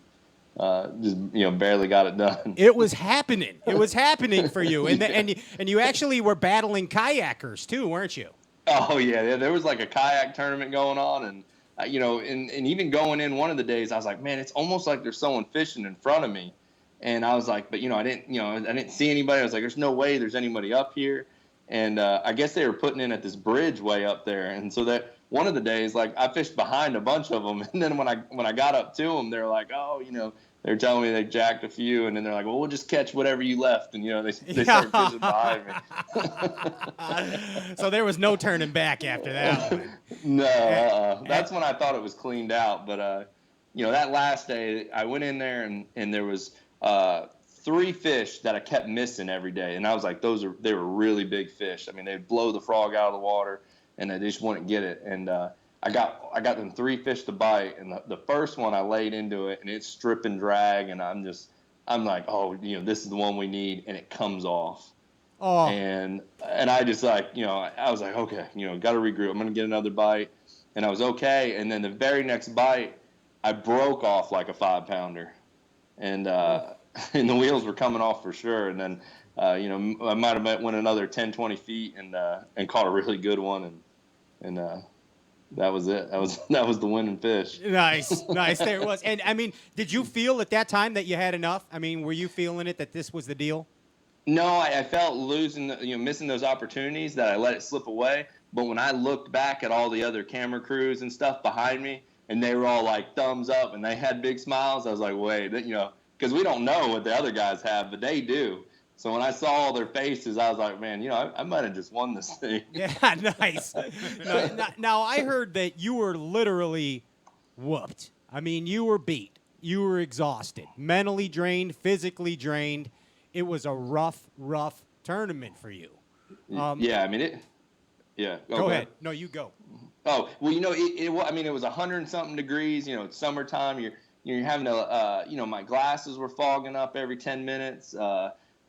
Just barely got it done. It was happening. It was happening for you, and you actually were battling kayakers too, weren't you? Oh yeah, there was like a kayak tournament going on, and and even going in one of the days, I was like, man, it's almost like there's someone fishing in front of me, and I was like, but I didn't see anybody. I was like, there's no way there's anybody up here, and I guess they were putting in at this bridge way up there, and so that one of the days, like I fished behind a bunch of them, and then when I got up to them, they're like, oh, they're telling me they jacked a few, and then they're like, well, we'll just catch whatever you left, and they started fishing behind me. So there was no turning back after that one. No, that's when I thought it was cleaned out. But that last day, I went in there and there was 3 fish that I kept missing every day, and I was like, they were really big fish. I mean, they'd blow the frog out of the water, and they just wouldn't get it. And I got them 3 fish to bite, and the first one I laid into it, and it's strip and drag, and I'm like, oh, this is the one we need, and it comes off. Oh. And I just like, I was like, okay, got to regroup. I'm gonna get another bite, and I was okay. And then the very next bite, I broke off like a 5-pounder, and and the wheels were coming off for sure. And then I might have went another 10, 20 feet and caught a really good one, and that was it. That was the winning fish. Nice. There it was. And I mean, did you feel at that time that you had enough? I mean, were you feeling it that this was the deal? No, I felt missing those opportunities that I let it slip away. But when I looked back at all the other camera crews and stuff behind me, and they were all like thumbs up and they had big smiles, I was like, wait, because we don't know what the other guys have, but they do. So when I saw all their faces, I was like, man, I might have just won this thing. Yeah, nice. Now, I heard that you were literally whooped. I mean, you were beat. You were exhausted, mentally drained, physically drained. It was a rough tournament for you. Yeah, I mean it. Yeah. Go ahead. No, you go. Oh well, it was 100-something degrees. It's summertime. You're having to. My glasses were fogging up every 10 minutes.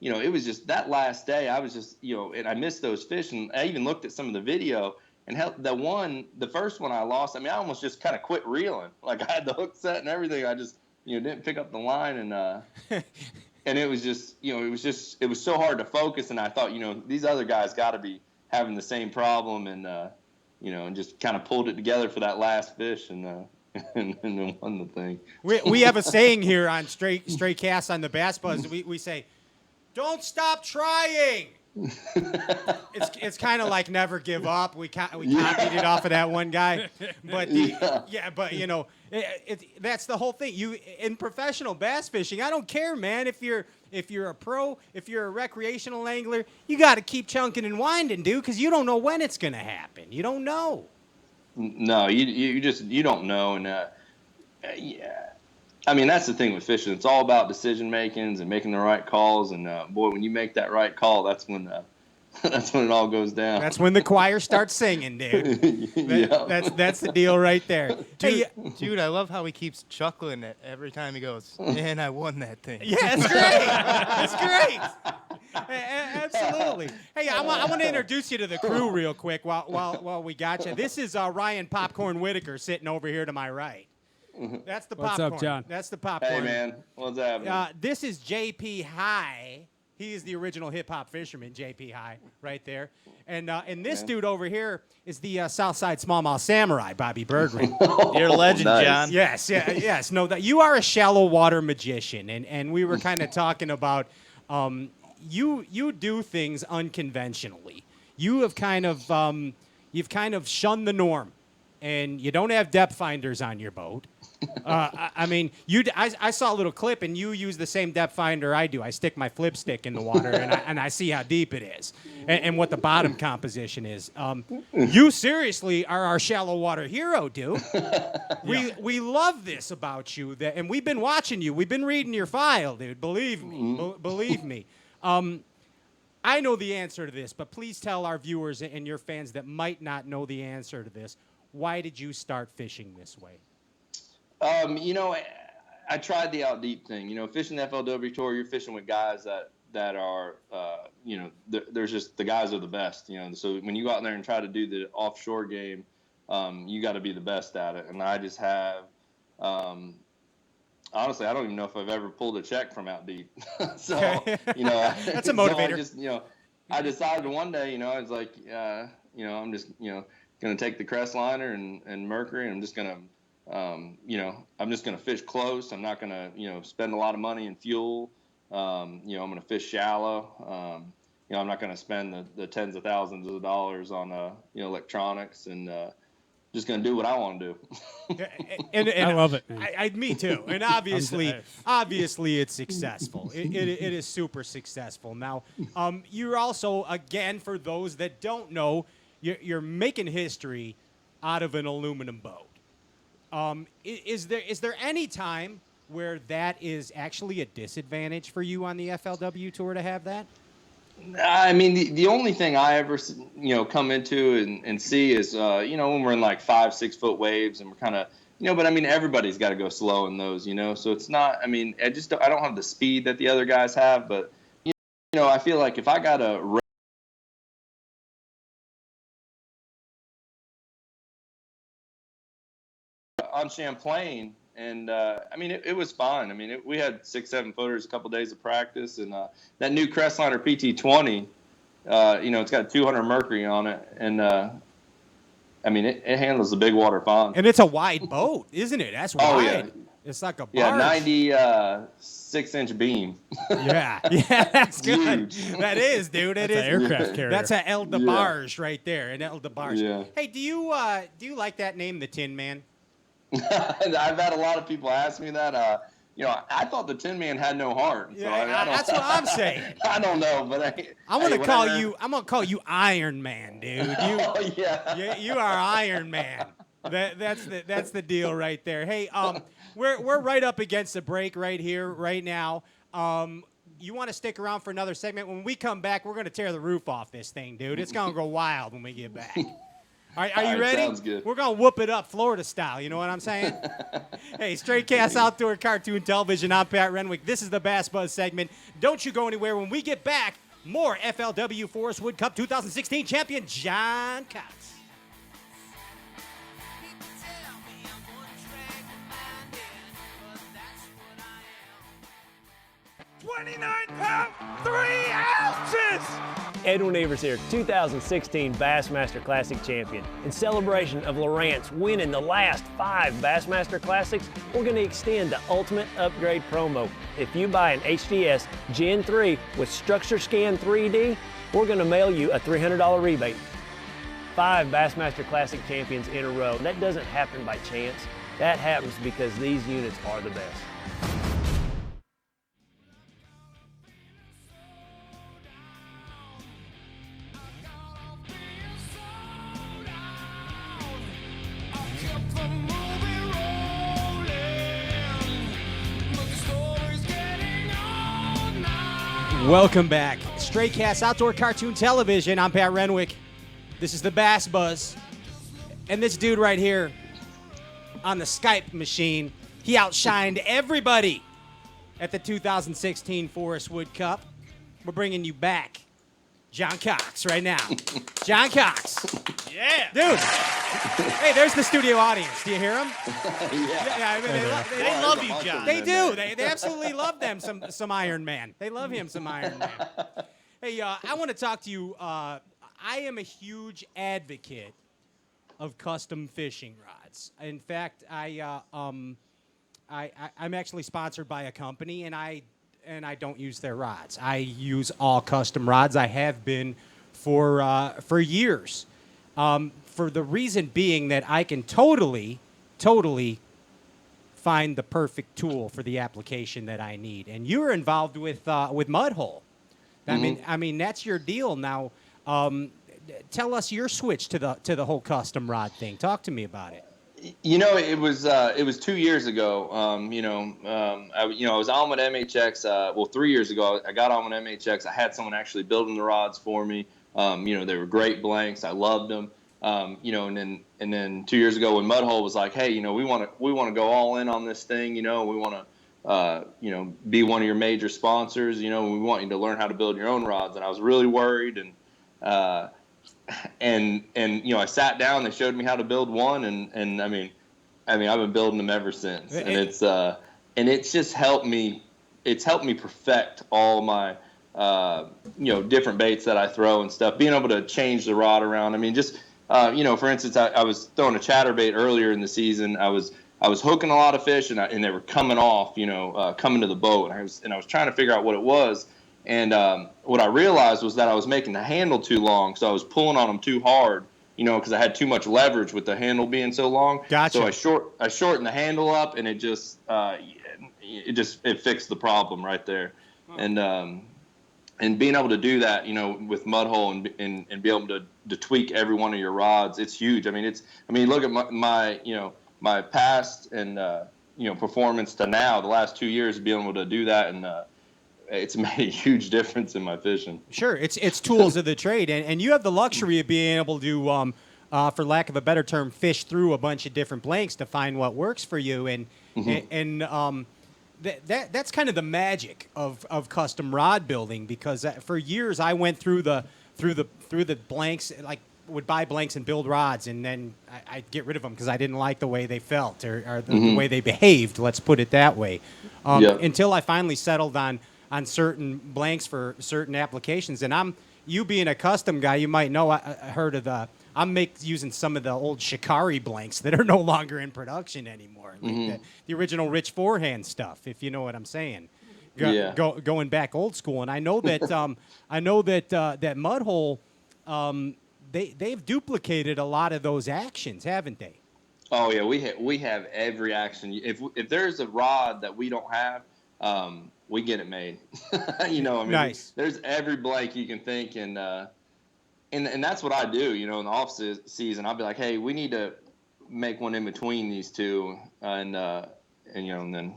It was just that last day. I was just, and I missed those fish, and I even looked at some of the video. And the first one I lost. I mean, I almost just kind of quit reeling. Like I had the hook set and everything. I just, didn't pick up the line, and and it was just, it was so hard to focus. And I thought, these other guys got to be having the same problem, and and just kind of pulled it together for that last fish, and then won the thing. We have a saying here on Stray Casts on the Bass Buzz. We say, don't stop trying. It's kind of like never give up. We copied it off of that one guy, but that's the whole thing. You in professional bass fishing, I don't care, man. If you're a pro, if you're a recreational angler, you got to keep chunking and winding, dude, because you don't know when it's gonna happen. You don't know. No, you don't know, and yeah. I mean, that's the thing with fishing. It's all about decision makings and making the right calls. And boy, when you make that right call, that's when it all goes down. That's when the choir starts singing, dude. That's the deal right there. Dude, I love how he keeps chuckling every time he goes, and I won that thing. Yeah, it's great. It's great. Absolutely. Hey, I want to introduce you to the crew real quick while we got you. This is Ryan Popcorn Whitacre sitting over here to my right. That's the popcorn. What's up, John? That's the popcorn. Hey, man. What's happening? This is JP High. He is the original hip-hop fisherman, JP High, right there. And this dude over here is the Southside Smallmouth Samurai, Bobby Berggren. You're a legend, Nice. John. Yes. No, that you are a shallow water magician, and we were kind of talking about you do things unconventionally. You have kind of you've kind of shunned the norm and you don't have depth finders on your boat. I mean, I saw a little clip, and you use the same depth finder I do. I stick my flip stick in the water, and I see how deep it is and what the bottom composition is. You seriously are our shallow water hero, dude. We love this about you, and we've been watching you. We've been reading your file, dude. Believe me. Believe me. I know the answer to this, but please tell our viewers and your fans that might not know the answer to this. Why did you start fishing this way? I tried the out deep thing. Fishing the FLW tour, you're fishing with guys that are, there's just the guys are the best. So when you go out there and try to do the offshore game, you got to be the best at it. And I just have, honestly, I don't even know if I've ever pulled a check from out deep. So, that's a motivator. So I decided one day, I was like, I'm just, going to take the crest liner and Mercury, and I'm just going to, I'm just going to fish close. I'm not going to, spend a lot of money in fuel. I'm going to fish shallow. I'm not going to spend the tens of thousands of dollars on, electronics, and just going to do what I want to do. and I love it, man. Me too. And obviously it's successful. It is super successful. Now, you're also, again, for those that don't know, you're making history out of an aluminum boat. Is there any time where that is actually a disadvantage for you on the FLW tour to have that? I mean, the only thing I ever, come into and see is, when we're in like 5-6 foot waves, and we're kind of, but I mean, everybody's got to go slow in those, so it's not, I mean, I don't have the speed that the other guys have, but, I feel like if I got a on Champlain, and I mean, it was fun. I mean, we had 6-7 footers, a couple days of practice, and that new Crestliner PT20, it's got 200 Mercury on it, and I mean, it handles the big water fine. And it's a wide boat, isn't it? That's wide. Oh, yeah. It's like a barge. Yeah, 96-inch beam. Yeah, that's good. Huge. That is, dude. That's an aircraft carrier. That's an El DeBarge right there, an El DeBarge. Yeah. Hey, do you like that name, the Tin Man? I've had a lot of people ask me that. I thought the Tin Man had no heart. So Yeah, that's what I'm saying. I don't know, but I'm gonna call you Iron Man, dude. Yeah. You are Iron Man. That's the deal right there. Hey, we're right up against the break right here, right now. You want to stick around for another segment? When we come back, we're gonna tear the roof off this thing, dude. It's gonna go wild when we get back. Are you ready? Sounds good. We're going to whoop it up Florida style. You know what I'm saying? Hey, Straight Cast Outdoor Cartoon Television. I'm Pat Renwick. This is the B.A.S.S Buzz segment. Don't you go anywhere. When we get back, more FLW Forrest Wood Cup 2016 champion John Cox. 29 pounds, 3 ounces! Edwin Evers here, 2016 Bassmaster Classic champion. In celebration of Lowrance winning the last 5 Bassmaster Classics, we're going to extend the Ultimate Upgrade promo. If you buy an HDS Gen 3 with Structure Scan 3D, we're going to mail you a $300 rebate. 5 Bassmaster Classic champions in a row. That doesn't happen by chance. That happens because these units are the best. Welcome back. Straight Cast Outdoor Cartoon Television. I'm Pat Renwick. This is the B.A.S.S Buzz. And this dude right here on the Skype machine, he outshined everybody at the 2016 Forrest Wood Cup. We're bringing you back John Cox right now. John Cox. Yeah. Dude. Hey, there's the studio audience. Do you hear them? Yeah. I mean, they love you, John. They do. They absolutely love them some Iron Man. They love him some Iron Man. Hey, I want to talk to you. I am a huge advocate of custom fishing rods. In fact, I'm actually sponsored by a company, and I don't use their rods. I use all custom rods. I have been for years. for the reason being that I can totally find the perfect tool for the application that I need. And you're involved with Mudhole. I mean that's your deal now. Tell us your switch to the whole custom rod thing. Talk to me about it. It was 2 years ago. I was on with MHX. 3 years ago, I got on with MHX. I had someone actually building the rods for me. They were great blanks. I loved them. And then 2 years ago when Mudhole was like, hey, we want to go all in on this thing. We want to, be one of your major sponsors. We want you to learn how to build your own rods. And I was really worried. And I sat down. They showed me how to build one, and I mean, I've been building them ever since. And it's just helped me. It's helped me perfect all my different baits that I throw and stuff. Being able to change the rod around. I mean, just for instance, I was throwing a chatterbait earlier in the season. I was hooking a lot of fish, and they were coming off. Coming to the boat, and I was trying to figure out what it was. And what I realized was that I was making the handle too long, so I was pulling on them too hard, because I had too much leverage with the handle being so long. Gotcha. So I shortened the handle up, and it fixed the problem right there. And being able to do that, with Mudhole and be able to tweak every one of your rods, it's huge. I mean, look at my past and performance to now, the last 2 years, being able to do that, and it's made a huge difference in my fishing. Sure, it's tools of the trade, and you have the luxury of being able to, for lack of a better term, fish through a bunch of different blanks to find what works for you, and that's kind of the magic of custom rod building, because for years I went through the blanks, like would buy blanks and build rods, and then I'd get rid of them because I didn't like the way they felt or the way they behaved. Let's put it that way. Until I finally settled on certain blanks for certain applications. And you being a custom guy, you might know, I heard of I'm using some of the old Shikari blanks that are no longer in production anymore. Like the original Rich Forehand stuff, if you know what I'm saying. Going back old school. And I know that that Mudhole, they've duplicated a lot of those actions, haven't they? Oh yeah, we have every action. If there's a rod that we don't have, we get it made. Nice. There's every blank you can think, and that's what I do. In the off season, I'll be like, hey, we need to make one in between these two, and then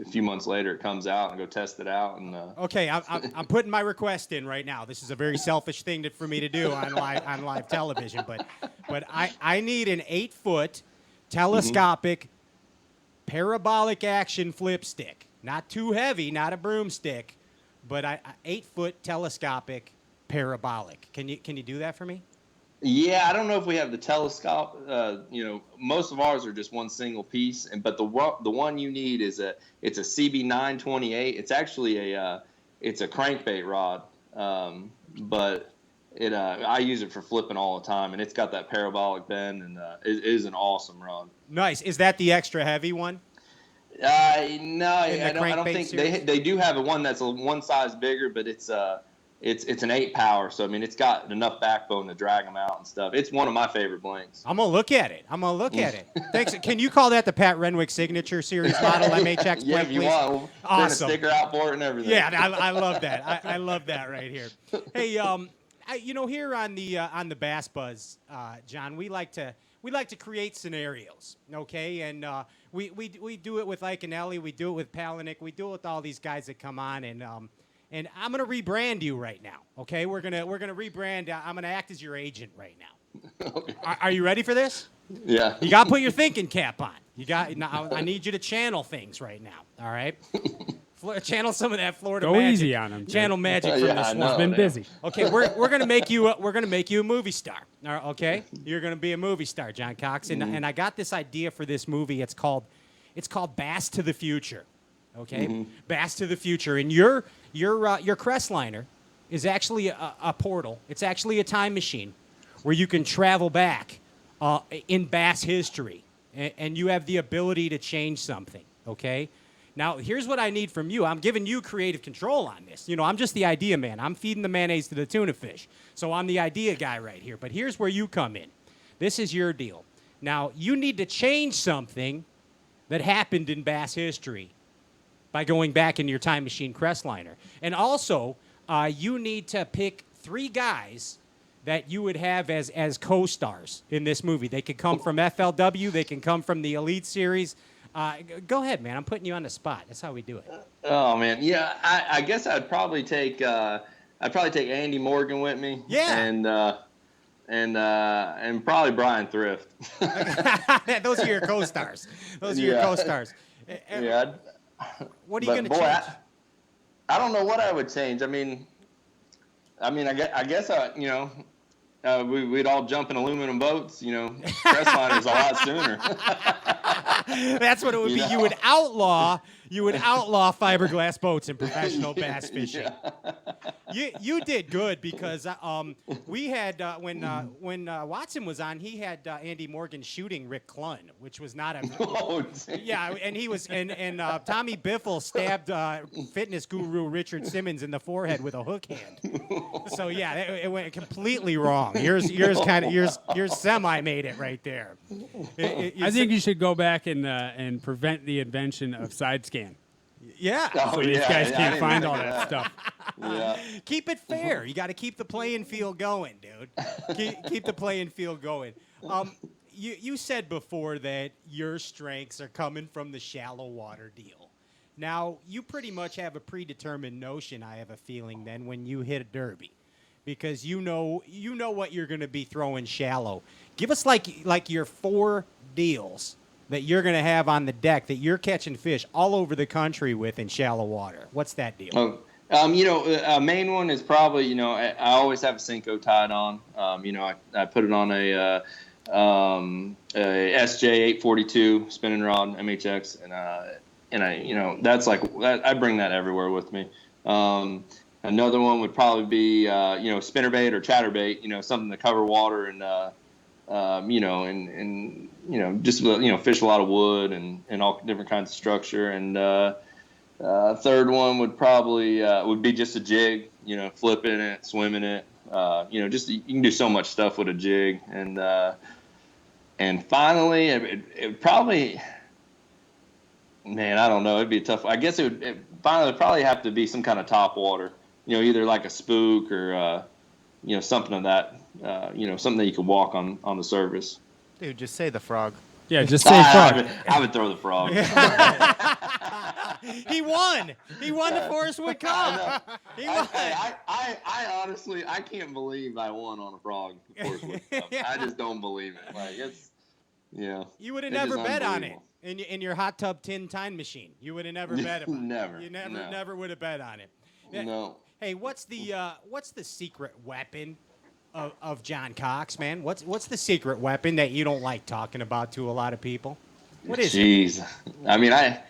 a few months later it comes out and go test it out. And okay, I'm putting my request in right now. This is a very selfish thing for me to do on live television, but I need an 8-foot telescopic parabolic action flip stick. Not too heavy, not a broomstick, but 8-foot telescopic parabolic. Can you do that for me? Yeah, I don't know if we have the telescope. Most of ours are just one single piece, but the one you need is it's a CB928. It's actually it's a crankbait rod, but I use it for flipping all the time, and it's got that parabolic bend, and it is an awesome rod. Nice. Is that the extra heavy one? No, I don't think they do have one that's one size bigger, but it's an 8-power, so it's got enough backbone to drag them out and stuff. It's one of my favorite blanks. I'm gonna look at it. Thanks. Can you call that the Pat Renwick Signature Series model MHX yeah, blank, if you please? want, we'll awesome. Print a sticker out for it and everything. Yeah, I love that. I love that right here. Hey, here on the Bass Buzz, John, we like to create scenarios, okay? And we do it with Ike and Ellie, we do it with Palaniuk, we do it with all these guys that come on, and I'm gonna rebrand you right now, okay? We're gonna rebrand. I'm gonna act as your agent right now. Okay. Are you ready for this? Yeah. You gotta put your thinking cap on. I need you to channel things right now. All right. Channel some of that Florida Go magic. easy on him. Channel magic from the swamp. He's been busy. Okay, we're gonna make you a movie star. All right, okay, you're gonna be a movie star, John Cox, and I got this idea for this movie. It's called B.A.S.S to the Future. Okay, B.A.S.S to the Future, and your Crestliner is actually a portal. It's actually a time machine where you can travel back in bass history, and you have the ability to change something. Okay. Now, here's what I need from you. I'm giving you creative control on this. I'm just the idea man. I'm feeding the mayonnaise to the tuna fish. So I'm the idea guy right here. But here's where you come in. This is your deal. Now, you need to change something that happened in bass history by going back in your time machine Crestliner. And also, you need to pick 3 guys that you would have as co-stars in this movie. They could come from FLW. They can come from the Elite Series. Go ahead, man. I'm putting you on the spot. That's how we do it. Oh man, yeah. I guess I'd probably take Andy Morgan with me. Yeah. And probably Brian Thrift. Those are your co-stars. Those are your co-stars. Yeah. What are you going to change? I don't know what I would change. I mean, I guess we'd all jump in aluminum boats. Crestliner's a lot sooner. That's what it would be. You would outlaw fiberglass boats in professional bass fishing. You did good because we had when Watson was on, he had Andy Morgan shooting Rick Clunn, which was not a and he was and Tommy Biffle stabbed fitness guru Richard Simmons in the forehead with a hook hand. So yeah, it went completely wrong. Yours semi made it right there. I think you should go back and prevent the invention of side scan. Yeah. So these guys can't find all that stuff. Yeah. Keep it fair. You got to keep the playing field going, dude. Keep the playing field going. You said before that your strengths are coming from the shallow water deal. Now, you pretty much have a predetermined notion, I have a feeling, then, when you hit a derby. Because you know what you're going to be throwing shallow. Give us like your 4 deals that you're going to have on the deck that you're catching fish all over the country with in shallow water. What's that deal? A main one is probably, I always have a Senko tied on. I put it on a SJ 842 spinning rod MHX, and I that's like I bring that everywhere with me. Another one would probably be spinnerbait or chatterbait, something to cover water and just fish a lot of wood and all different kinds of structure. And third one would probably would be just a jig, flipping it, swimming it. Just you can do so much stuff with a jig. And finally, it probably, man, I don't know. It'd be a tough. I guess it would probably have to be some kind of top water. Either like a spook or something of that. Something that you could walk on the surface. Dude, just say the frog. Yeah, just say frog. I would throw the frog. He won. He won the Forrest Wood Cup. He won. I honestly, I can't believe I won on a frog. Forrest Wood Cup. I just don't believe it. Like You would have never bet on it in your hot tub tin time machine. You would have never bet on it. Never. You never would have bet on it. No. Hey, what's the secret weapon of John Cox, man? What's the secret weapon that you don't like talking about to a lot of people? What is it? Jeez. I mean, I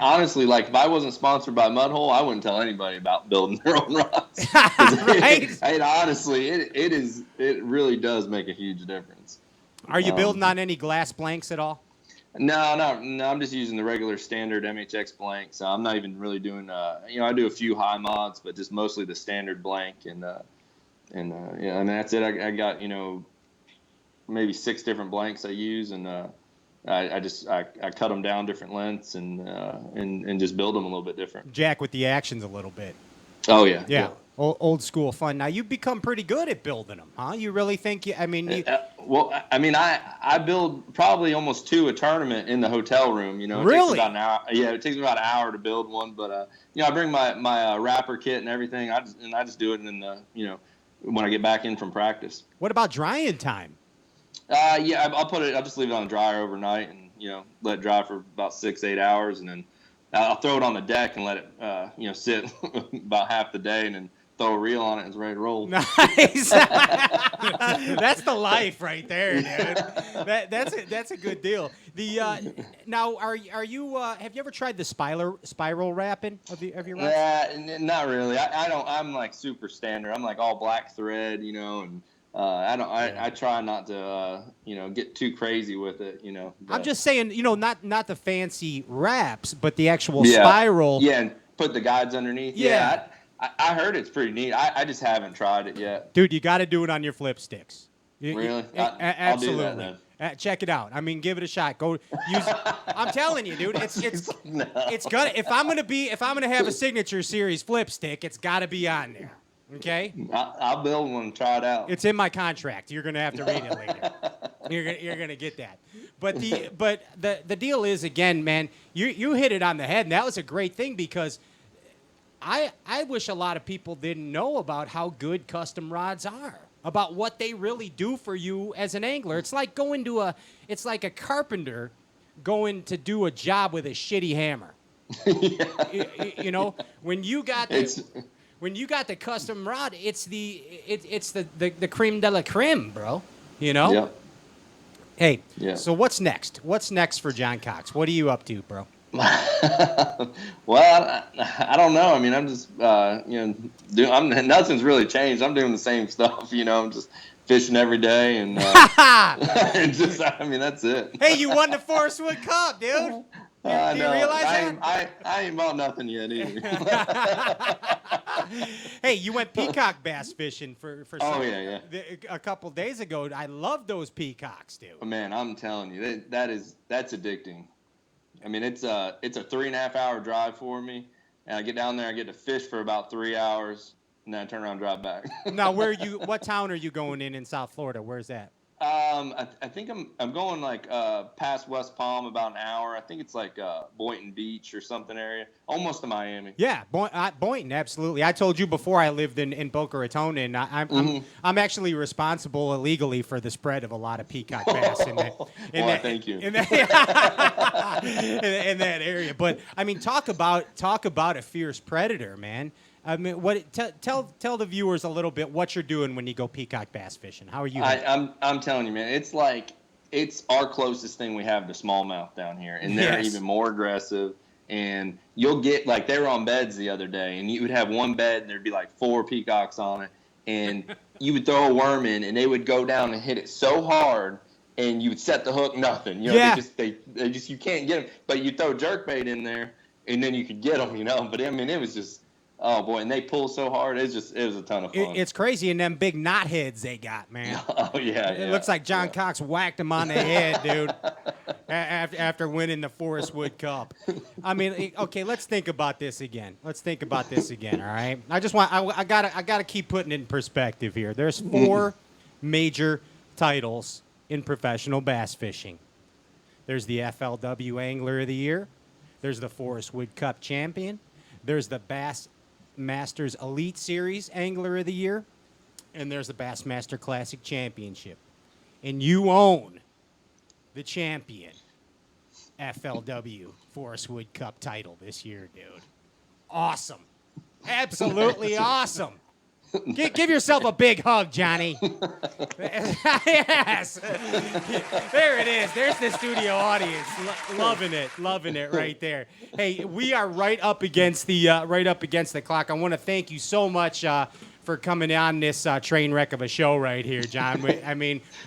honestly, like, if I wasn't sponsored by Mudhole, I wouldn't tell anybody about building their own rods. Right? Honestly, it really does make a huge difference. Are you building on any glass blanks at all? No, I'm just using the regular standard MHX blank. So I'm not even really doing, I do a few high mods, but just mostly the standard blank. And that's it. I got, maybe 6 different blanks I use. And I cut them down different lengths and just build them a little bit different. Jack with the actions a little bit. Oh, yeah. Yeah. Old school fun. Now, you've become pretty good at building them, huh? You really think I build probably almost 2 a tournament in the hotel room. It really? takes about an hour. Yeah, it takes me about an hour to build one. But I bring my wrapper kit and everything. I just do it in the when I get back in from practice. What about drying time? I'll just leave it on the dryer overnight and let it dry for about 6-8 hours, and then I'll throw it on the deck and let it sit about half the day, and then throw a reel on it and it's ready to roll. Nice. That's the life right there, dude. That's a good deal. Now are you have you ever tried the spiral wrapping of your rods? Yeah, not really. I don't. I'm like super standard. I'm like all black thread, and I try not to get too crazy with it, But, I'm just saying, not the fancy wraps, but the actual spiral. Yeah, and put the guides underneath. Yeah, I heard it's pretty neat. I just haven't tried it yet. Dude, you got to do it on your flip sticks. Really? Absolutely. I'll do that then. Check it out. I mean, give it a shot. Go use. I'm telling you, dude. It's gonna. If I'm gonna have a signature series flip stick, it's got to be on there. Okay. I'll build one and try it out. It's in my contract. You're gonna have to read it later. You're gonna get that. But the deal is, again, man, you hit it on the head, and that was a great thing because I wish a lot of people didn't know about how good custom rods are, about what they really do for you as an angler. It's like it's like a carpenter going to do a job with a shitty hammer. You know, when you got the custom rod, it's the creme de la creme, bro. You know? Yeah. Hey, Yeah. So what's next? What's next for John Cox? What are you up to, bro? Well, I don't know. I mean, I'm just, nothing's really changed. I'm doing the same stuff, I'm just fishing every day and, and just, I mean, that's it. Hey, you won the Forrest Wood Cup, dude. Do you realize that? I ain't bought nothing yet either. Hey, you went peacock bass fishing for a couple days ago. I love those peacocks, dude. Oh, man, I'm telling you, that's addicting. I mean, it's a 3.5 hour drive for me, and I get down there, I get to fish for about 3 hours, and then I turn around and drive back. Now, what town are you going in South Florida? Where's that? I think I'm going like past West Palm about an hour. I think it's like Boynton Beach or something area, almost to Miami. Yeah, Boynton, absolutely. I told you before I lived in Boca Raton, and I'm actually responsible illegally for the spread of a lot of peacock bass in that. Thank you. In that area, but I mean, talk about a fierce predator, man. I mean, tell the viewers a little bit what you're doing when you go peacock bass fishing. How are you? I'm telling you, man. It's our closest thing we have to smallmouth down here, and they're even more aggressive. And you'll get like they were on beds the other day, and you would have one bed, and there'd be like 4 peacocks on it, and you would throw a worm in, and they would go down and hit it so hard, and you would set the hook, nothing. They just you can't get them, but you throw jerkbait in there, and then you could get them. But I mean, it was just. Oh, boy, and they pull so hard. It was a ton of fun. It's crazy, and them big knotheads they got, man. Oh, yeah. It looks like John Cox whacked him on the head, dude, after winning the Forrest Wood Cup. I mean, okay, let's think about this again. All right? I gotta keep putting it in perspective here. There's 4 major titles in professional bass fishing. There's the FLW Angler of the Year. There's the Forrest Wood Cup champion. There's the Bass Masters Elite Series Angler of the Year, and there's the Bassmaster Classic Championship. And you own the champion FLW Forrest Wood Cup title this year, dude. Awesome. Absolutely awesome. Give yourself a big hug, Johnny. Yes. There it is. There's the studio audience. Loving it right there. Hey, we are right up against the clock. I want to thank you so much for coming on this train wreck of a show right here, John.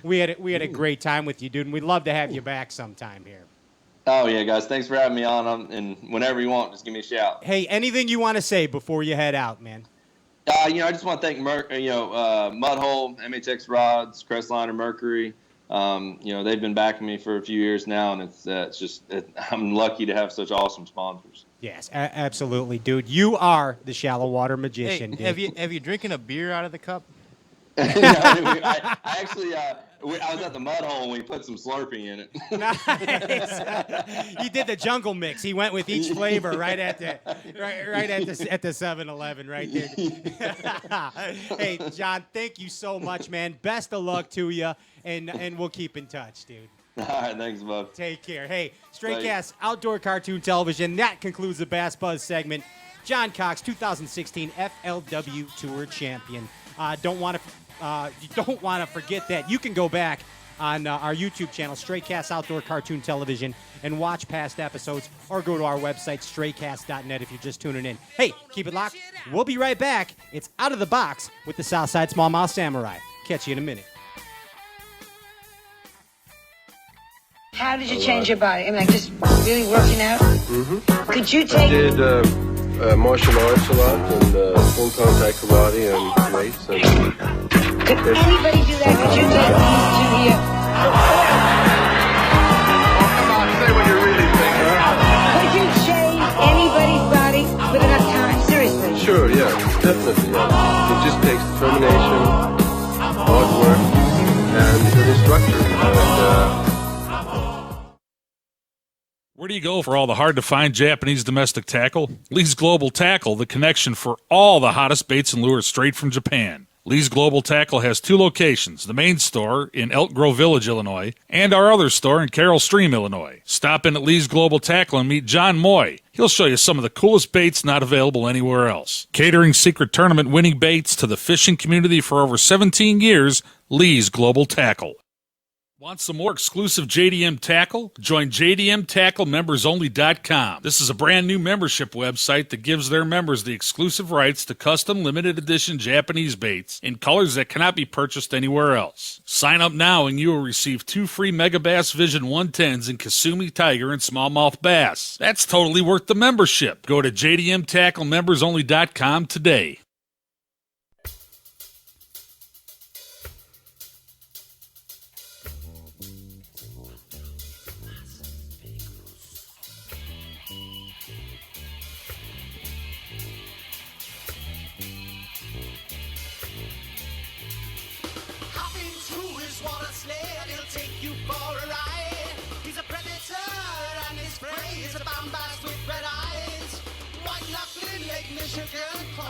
We had a great time with you, dude, and we'd love to have you back sometime here. Oh, yeah, guys. Thanks for having me on. And whenever you want, just give me a shout. Hey, anything you want to say before you head out, man? I just want to thank Mudhole, MHX Rods, Crestliner, Mercury. They've been backing me for a few years now, and I'm lucky to have such awesome sponsors. Yes, absolutely, dude. You are the shallow water magician. Hey, have you drinking a beer out of the cup? I actually I was at the mud hole and we put some Slurpee in it. Nice. He did the jungle mix. He went with each flavor right at the 7-Eleven right there. Hey, John, thank you so much, man. Best of luck to you, and we'll keep in touch, dude. All right, thanks, bud. Take care. Hey, Straycast Outdoor Cartoon Television. That concludes the Bass Buzz segment. John Cox, 2016 FLW Tour Champion. You don't want to forget that you can go back on our YouTube channel, Straycast Outdoor Cartoon Television, and watch past episodes, or go to our website, straycast.net, if you're just tuning in. Hey, keep it locked. We'll be right back. It's Out of the Box with the Southside Smallmouth Samurai. Catch you in a minute. How did you change your body? I mean, like just really working out? Mm-hmm. Could you take... I did martial arts a lot, and full contact karate and weights. And Could anybody do that? Could you take these two here? Come on, say what you're really thinking. Could you shave anybody's body with enough time? Seriously. Sure, yeah, definitely. Yeah. It just takes determination, hard work, and good instruction. Where do you go for all the hard-to-find Japanese domestic tackle? Lee's Global Tackle, the connection for all the hottest baits and lures straight from Japan. Lee's Global Tackle has 2 locations, the main store in Elk Grove Village, Illinois, and our other store in Carroll Stream, Illinois. Stop in at Lee's Global Tackle and meet John Moy. He'll show you some of the coolest baits not available anywhere else. Catering secret tournament winning baits to the fishing community for over 17 years, Lee's Global Tackle. Want some more exclusive JDM tackle? Join JDMTackleMembersOnly.com. This is a brand new membership website that gives their members the exclusive rights to custom limited edition Japanese baits in colors that cannot be purchased anywhere else. Sign up now and you will receive 2 free Mega Bass Vision 110s in Kasumi Tiger and Smallmouth Bass. That's totally worth the membership. Go to JDMTackleMembersOnly.com today.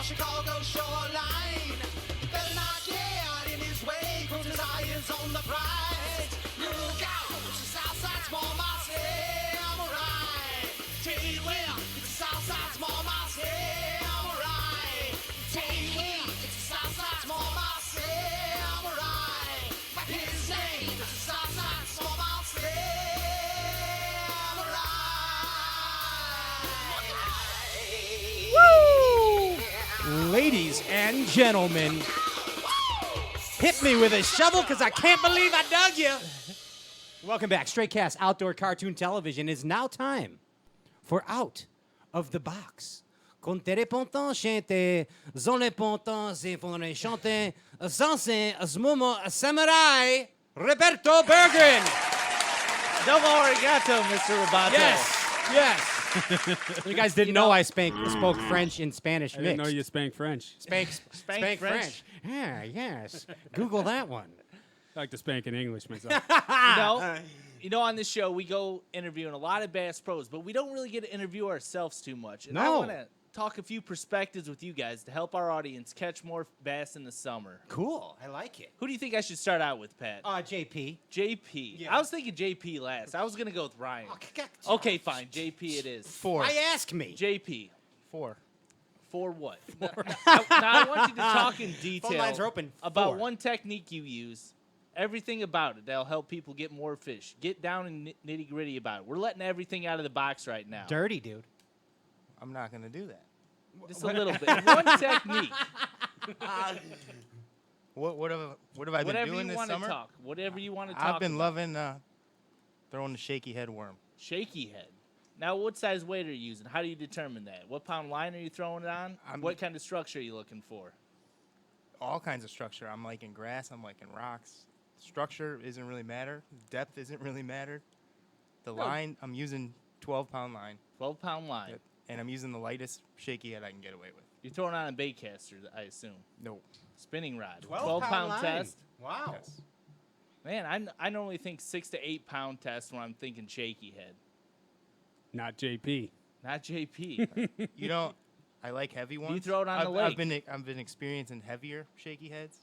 Chicago shoreline. Better not get in his way, cause his eye is on the prize. Look out, it's the Southside Smallmouth Samurai. Tell you where, it's the Southside Smallmouth Samurai. Tell you where, it's the Southside Smallmouth Samurai. His name is the Southside Smallmouth Samurai. Ladies and gentlemen, hit me with a shovel because I can't believe I dug you. Welcome back. Straight Cast Outdoor Cartoon Television is now time for Out of the Box. Con tere ponton chante, zone ponton se fone chante, sanse asmumo samurai, Roberto Berggren. Domo arigato, Mr. Roboto. Yes. You guys didn't know I spoke French and Spanish I mixed. didn't know you spank French. Spank French. Yeah, yes. Google that one. I like to spank in English myself. You know, on this show, we go interviewing a lot of Bass pros, but we don't really get to interview ourselves too much. And I want to talk a few perspectives with you guys to help our audience catch more bass in the summer. Cool. I like it. Who do you think I should start out with, Pat? JP. JP. Yeah. I was thinking JP last. I was going to go with Ryan. Okay, fine. JP it is. 4. Why ask me? JP. 4. For what? Now I want you to talk in Phone detail lines are open. about 4. one technique you use. Everything about it that'll help people get more fish. Get down and nitty gritty about it. We're letting everything out of the box right now. Dirty, dude. I'm not going to do that. Just a little bit. One technique. What have I been doing this summer? Whatever you want to talk about. I've been loving throwing the shaky head worm. Shaky head. Now, what size weight are you using? How do you determine that? What pound line are you throwing it on? What kind of structure are you looking for? All kinds of structure. I'm liking grass. I'm liking rocks. Structure isn't really matter. Depth isn't really matter. The line, I'm using 12-pound line. 12-pound line. And I'm using the lightest shaky head I can get away with. You're throwing on a bait caster, I assume. No. Spinning rod. 12-pound line. Test. Wow. Yes. Man, I normally think 6 to 8 pound test when I'm thinking shaky head. Not JP. Not JP. You know, I like heavy ones. You throw it on the lake. I've been experiencing heavier shaky heads,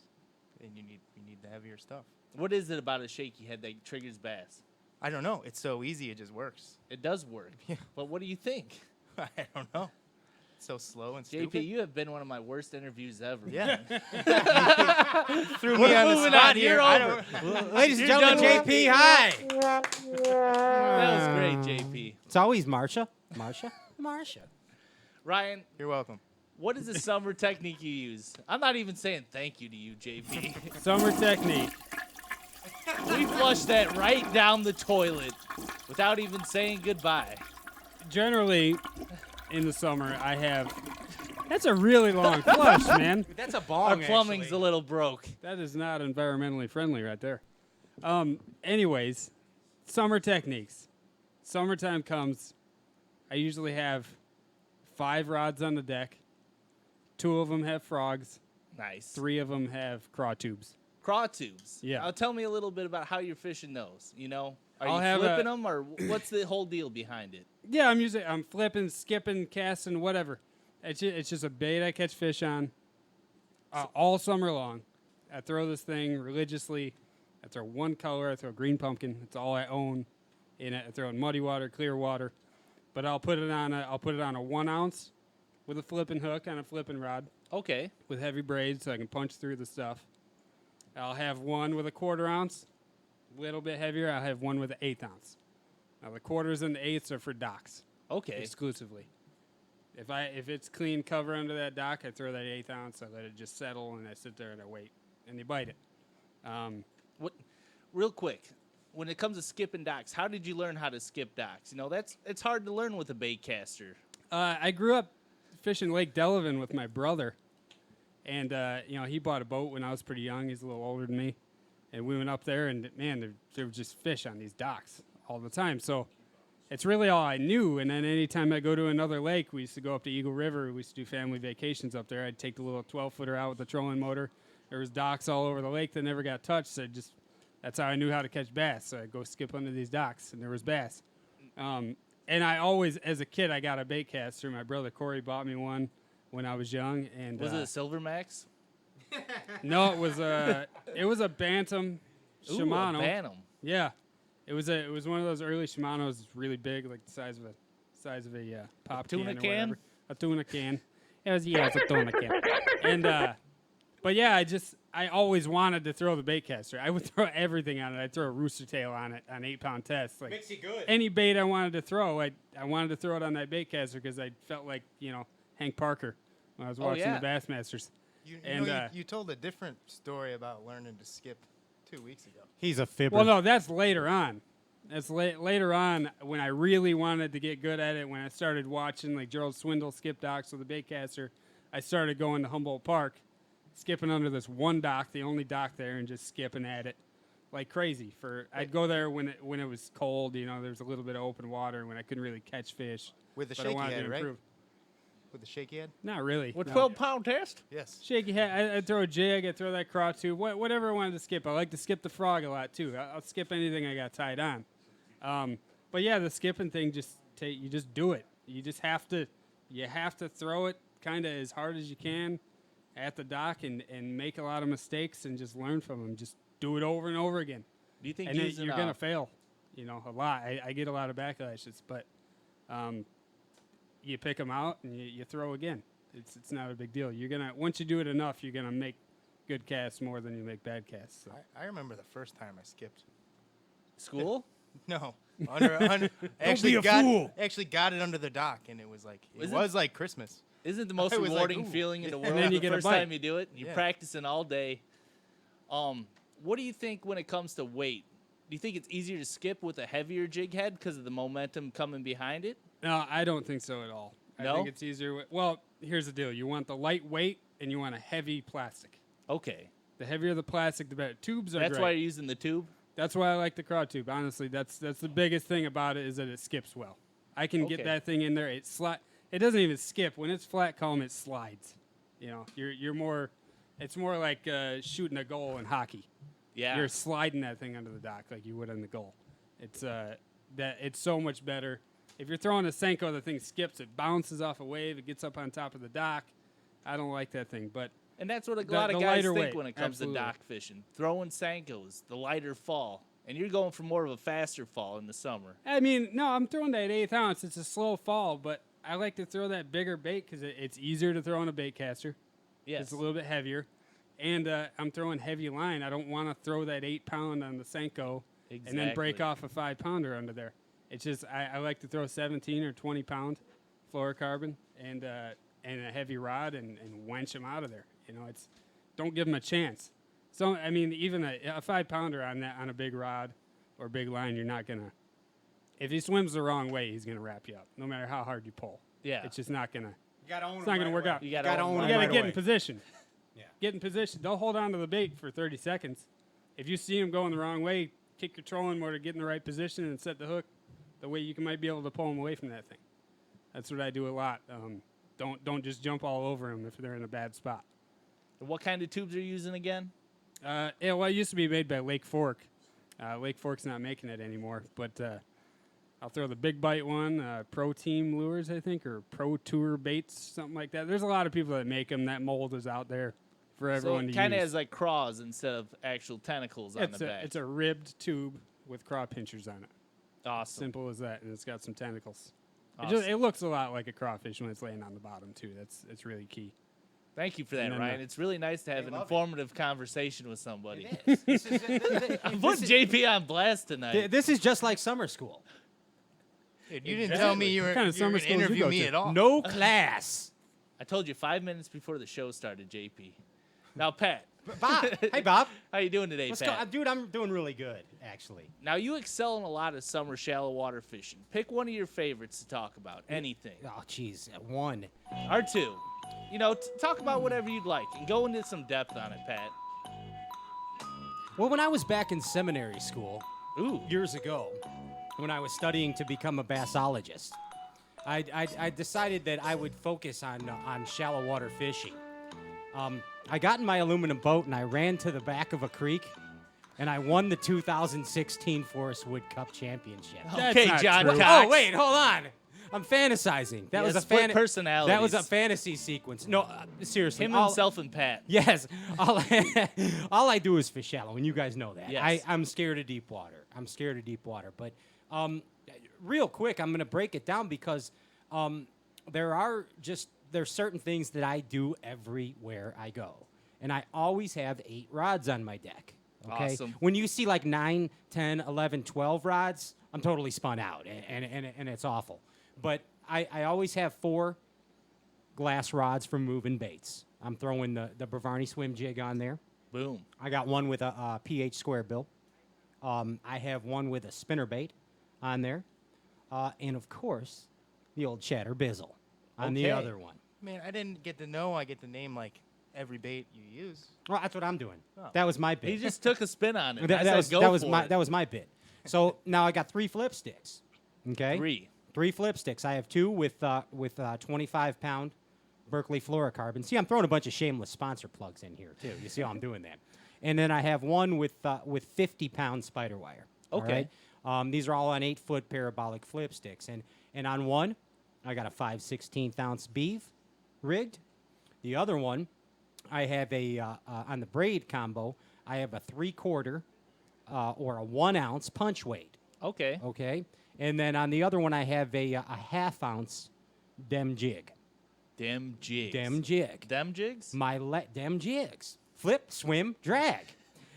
and you need the heavier stuff. What is it about a shaky head that triggers bass? I don't know. It's so easy. It just works. It does work. Yeah. But what do you think? I don't know. It's so slow and stupid. JP, you have been one of my worst interviews ever. Yeah. Threw me on the spot here. You're over. Ladies and gentlemen, JP, hi. That was great, JP. It's always Marsha. Ryan. You're welcome. What is the summer technique you use? I'm not even saying thank you to you, JP. Summer technique. We flushed that right down the toilet without even saying goodbye. Generally, in the summer, I have That's a really long flush, man. That's a bong. Our plumbing's actually. a little broke. That is not environmentally friendly right there. Anyways, summer techniques. Summertime comes. I usually have 5 rods on the deck. 2 of them have frogs. Nice. 3 of them have craw tubes. Craw tubes. Yeah. Tell me a little bit about how you're fishing those. You know, are I'll you have flipping them, or what's the whole deal behind it? Yeah, I'm flipping, skipping, casting, whatever. It's just a bait I catch fish on all summer long. I throw this thing religiously. I throw one color. I throw green pumpkin. It's all I own in it. I throw in muddy water, clear water. But I'll put it on a 1 ounce with a flipping hook on a flipping rod Okay. with heavy braids so I can punch through the stuff. I'll have one with a 1/4 ounce, a little bit heavier. I'll have one with an 1/8 ounce. Now the 1/4s and the 1/8s are for docks Okay. exclusively. If it's clean cover under that dock, I throw that 1/8 ounce. I let it just settle, and I sit there and I wait, and they bite it. What? Real quick, when it comes to skipping docks, how did you learn how to skip docks? You know, it's hard to learn with a bait caster. I grew up fishing Lake Delavan with my brother, and he bought a boat when I was pretty young. He's a little older than me, and we went up there, and man, there were just fish on these docks all the time. So it's really all I knew. And then anytime I go to another lake, we used to go up to Eagle River. We used to do family vacations up there. I'd take the little 12-footer out with the trolling motor. There was docks all over the lake that never got touched. So that's how I knew how to catch bass. So I'd go skip under these docks, and there was bass. And I always, as a kid, I got a bait caster. My brother Corey bought me one when I was young. And Was it a Silver Max? No, it was a Bantam Shimano. Ooh, a Bantam. Yeah, it was one of those early Shimanos, really big, like the size of a pop tuna can or can? whatever. A tuna can. It was a tuna can. And but yeah, I always wanted to throw the bait caster. I would throw everything on it. I'd throw a rooster tail on it on 8-pound tests. Like Makes you good. any bait I wanted to throw, I wanted to throw it on that bait caster because I felt like Hank Parker when I was watching yeah. the Bassmasters. You told a different story about learning to skip 2 weeks ago. He's a fibber. Well, no, that's later on. That's later on when I really wanted to get good at it. When I started watching like Gerald Swindle skip docks with a bait caster, I started going to Humboldt Park, skipping under this one dock, the only dock there, and just skipping at it like crazy. I'd go there when it was cold. There was a little bit of open water when I couldn't really catch fish. With the but I shaky wanted to head, right? improve. With the shaky head? Not really. With no. 12-pound test? Yes. Shaky head. I'd throw a jig. I'd throw that craw tube. Whatever I wanted to skip. I like to skip the frog a lot too. I'll skip anything I got tied on. But yeah, the skipping thing you just do it. You just have to throw it kind of as hard as you can at the dock and make a lot of mistakes and just learn from them. Just do it over and over again. Do you think And using, you're gonna fail, a lot. I get a lot of backlashes, but you pick them out and you throw again. It's not a big deal. Once you do it enough, you're gonna make good casts more than you make bad casts. So. I remember the first time I skipped. School? No. Actually got it under the dock, and it was like Christmas. Isn't it the most I was like, rewarding ooh. feeling in the world And then you the get a first bite. time you do it? You're Yeah. practicing all day. What do you think when it comes to weight? Do you think it's easier to skip with a heavier jig head because of the momentum coming behind it? No, I don't think so at all. No? I think it's easier. Well, here's the deal. You want the lightweight and you want a heavy plastic. Okay. The heavier the plastic, the better. Tubes are That's great. why you're using the tube? That's why I like the craw tube. Honestly, that's the biggest thing about it is that it skips well. I can get Okay. that thing in there. It doesn't even skip. When it's flat comb, it slides. You're more. It's more like shooting a goal in hockey. Yeah. You're sliding that thing under the dock like you would on the goal. It's so much better. If you're throwing a Senko, the thing skips. It bounces off a wave. It gets up on top of the dock. I don't like that thing, but. And that's what a The- lot of the guys lighter think weight, when it comes absolutely. to dock fishing. Throwing Sankos, the lighter fall. And you're going for more of a faster fall in the summer. I mean, no, I'm throwing that 1/8 ounce. It's a slow fall, but I like to throw that bigger bait because it's easier to throw on a bait caster. Yes. It's a little bit heavier. And I'm throwing heavy line. I don't want to throw that 8-pound on the Senko and then break Exactly. off a 5-pounder under there. It's just I like to throw 17 or 20-pound fluorocarbon and a heavy rod and wench them out of there. Don't give them a chance. So I mean, even a 5-pounder on a big rod or big line, you're not gonna. If he swims the wrong way, he's gonna wrap you up, no matter how hard you pull. Yeah. It's just not gonna gotta own it's not going to work out. You got Gotta to own You them got to right get away. in position. Yeah. Get in position. Don't hold on to the bait for 30 seconds. If you see him going the wrong way, kick your trolling motor, get in the right position, and set the hook. The way you might be able to pull him away from that thing. That's what I do a lot. Don't just jump all over them if they're in a bad spot. What kind of tubes are you using again? Well, it used to be made by Lake Fork. Lake Fork's not making it anymore, but I'll throw the Big Bite one, Pro Team Lures, I think, or Pro Tour Baits, something like that. There's a lot of people that make them. That mold is out there for everyone to use. So it kind of has like craws instead of actual tentacles on the back. It's a ribbed tube with craw pinchers on it. Awesome. Simple as that, and it's got some tentacles. Awesome. It looks a lot like a crawfish when it's laying on the bottom too. It's really key. Thank you for that, And then, Ryan. It's really nice to have an informative conversation with somebody. This is, I'm putting JP on blast tonight. this is just like summer school. Dude, you didn't tell me you were What kind of summer going to schools you interview go me to? at all. No class. I told you 5 minutes before the show started, JP. Now, Pat. Bob. Hey, Bob. How you doing today, Let's Pat? go. Dude, I'm doing really good, actually. Now, you excel in a lot of summer shallow water fishing. Pick one of your favorites to talk about. Anything. Oh, jeez. One. Or two. You know, talk about whatever you'd like and go into some depth on it, Pat. Well, when I was back in seminary school, Ooh. years ago, when I was studying to become a bassologist, I decided that I would focus on shallow water fishing. I got in my aluminum boat and I ran to the back of a creek, and I won the 2016 Forrest Wood Cup Championship. That's Okay, not John true. Cox. Oh wait, hold on. I'm fantasizing. That He was has a split personalities. That was a fantasy sequence. No, seriously. Him, himself, and Pat. Yes. All I do is fish shallow, and you guys know that. Yes. I'm scared of deep water. But real quick, I'm going to break it down because there's certain things that I do everywhere I go. And I always have 8 rods on my deck. Okay? Awesome. When you see like 9, 10, 11, 12 rods, I'm totally spun out, and it's awful. But I always have 4 glass rods for moving baits. I'm throwing the Bavarni swim jig on there. Boom. I got one with a pH square bill. I have one with a spinner bait on there. And, of course, the old chatter bizzle on the Okay. other one. Man, I didn't get to know. I get to name like every bait you use. Well, that's what I'm doing. Oh. That was my bit. He just took a spin on it. that, I that said, was, go that was for my it. that was my bit. So now I got 3 flip sticks. Okay. 3. Flip sticks. I have 2 with 25-pound Berkeley fluorocarbon. See, I'm throwing a bunch of shameless sponsor plugs in here too. You see how I'm doing that. And then I have one with 50-pound spider wire. Okay. All right? These are all on 8-foot parabolic flip sticks. And on one, I got a 5/16 beeve rigged. The other one, I have on the braid combo, I have a 3/4 or a 1 ounce punch weight. Okay. Okay. And then on the other one, I have a 1/2 ounce dem jig. Dem jigs. Dem jig. Dem jigs? Dem jigs. Flip, swim, drag.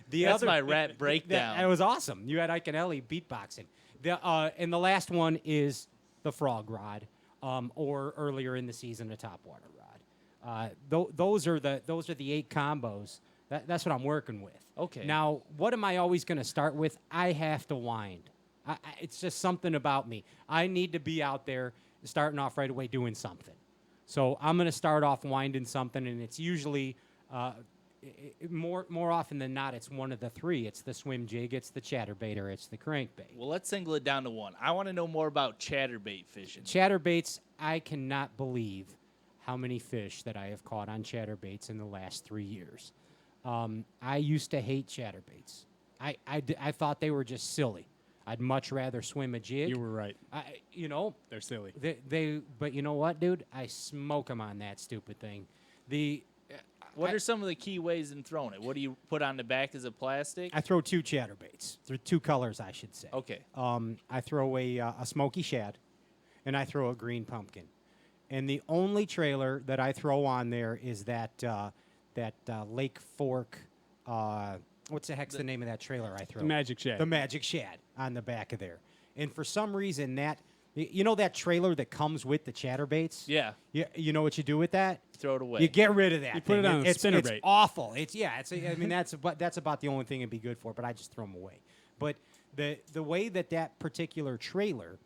That's my rap breakdown. That was awesome. You had Ike and Ellie beatboxing. And the last one is the frog rod, or earlier in the season, a topwater rod. Those are the 8 combos. That's what I'm working with. Okay. Now, what am I always going to start with? I have to wind. It's just something about me. I need to be out there starting off right away doing something. So I'm going to start off winding something, and it's usually more often than not, it's one of the 3. It's the swim jig, it's the chatterbait, or it's the crankbait. Well, let's single it down to one. I want to know more about chatterbait fishing. Chatterbaits, I cannot believe how many fish that I have caught on chatterbaits in the last 3 years. I used to hate chatterbaits. I thought they were just silly. I'd much rather swim a jig. You were right. They're silly. But you know what, dude? I smoke them on that stupid thing. What are some of the key ways in throwing it? What do you put on the back as a plastic? I throw 2 chatterbaits. They're 2 colors, I should say. Okay. I throw a smoky shad, and I throw a green pumpkin. And the only trailer that I throw on there is that Lake Fork. What's the heck's the name of that trailer I throw? The Magic Shad. The Magic Shad on the back of there. And for some reason, that trailer that comes with the chatterbaits? Yeah. You know what you do with that? Throw it away. You get rid of that. You put it on a spinnerbait. It's awful. That's about the only thing it'd be good for, but I just throw them away. But the way that particular trailer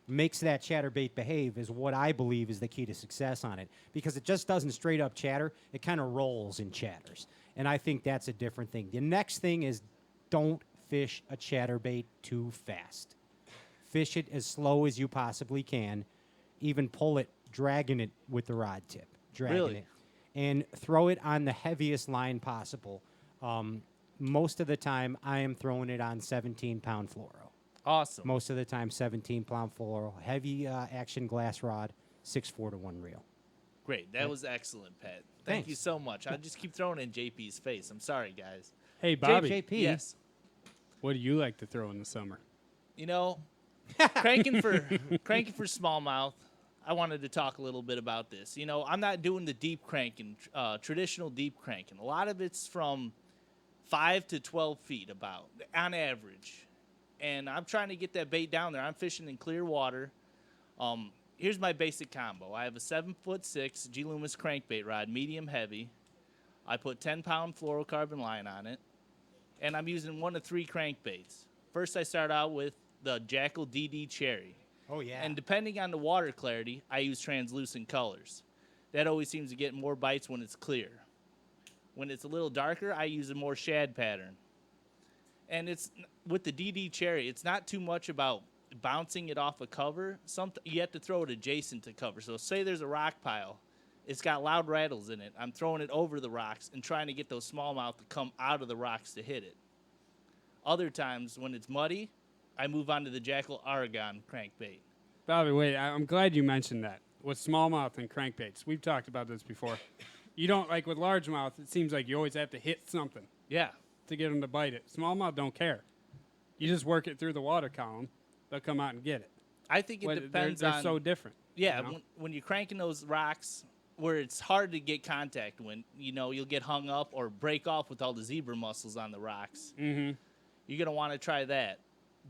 makes that chatterbait behave is what I believe is the key to success on it, because it just doesn't straight up chatter. It kind of rolls and chatters. And I think that's a different thing. The next thing is don't fish a chatterbait too fast. Fish it as slow as you possibly can. Even pull it, dragging it with the rod tip. Dragging it. And throw it on the heaviest line possible. Most of the time, I am throwing it on 17-pound fluoro. Awesome. Most of the time, 17-pound fluoro. Heavy action glass rod, 6/4 to 1 reel. Great. That was excellent, Pat. Thank you so much. I'll just keep throwing in JP's face. I'm sorry, guys. Hey, Bobby. JP. Yes. What do you like to throw in the summer? You know, cranking for smallmouth, I wanted to talk a little bit about this. You know, I'm not doing the deep cranking, traditional deep cranking. A lot of it's from 5 to 12 feet about, on average. And I'm trying to get that bait down there. I'm fishing in clear water. Here's my basic combo. I have a 7'6" G Loomis crankbait rod, medium heavy. I put 10-pound fluorocarbon line on it. And I'm using 1 to 3 crankbaits. First, I start out with the Jackal DD Cherry. Oh, yeah. And depending on the water clarity, I use translucent colors. That always seems to get more bites when it's clear. When it's a little darker, I use a more shad pattern. And it's with the DD Cherry, it's not too much about bouncing it off a cover. You have to throw it adjacent to cover. So say there's a rock pile. It's got loud rattles in it. I'm throwing it over the rocks and trying to get those smallmouth to come out of the rocks to hit it. Other times, when it's muddy, I move on to the Jackal Aragon crankbait. Bobby, wait, I'm glad you mentioned that. With smallmouth and crankbaits, we've talked about this before. You don't, like with largemouth, it seems like you always have to hit something. Yeah. To get them to bite it. Smallmouth don't care. You just work it through the water column, they'll come out and get it. I think it depends on... They're so different. Yeah, you know? when you're cranking those rocks where it's hard to get contact, when, you know, you'll get hung up or break off with all the zebra mussels on the rocks. Mm-hmm. You're going to want to try that.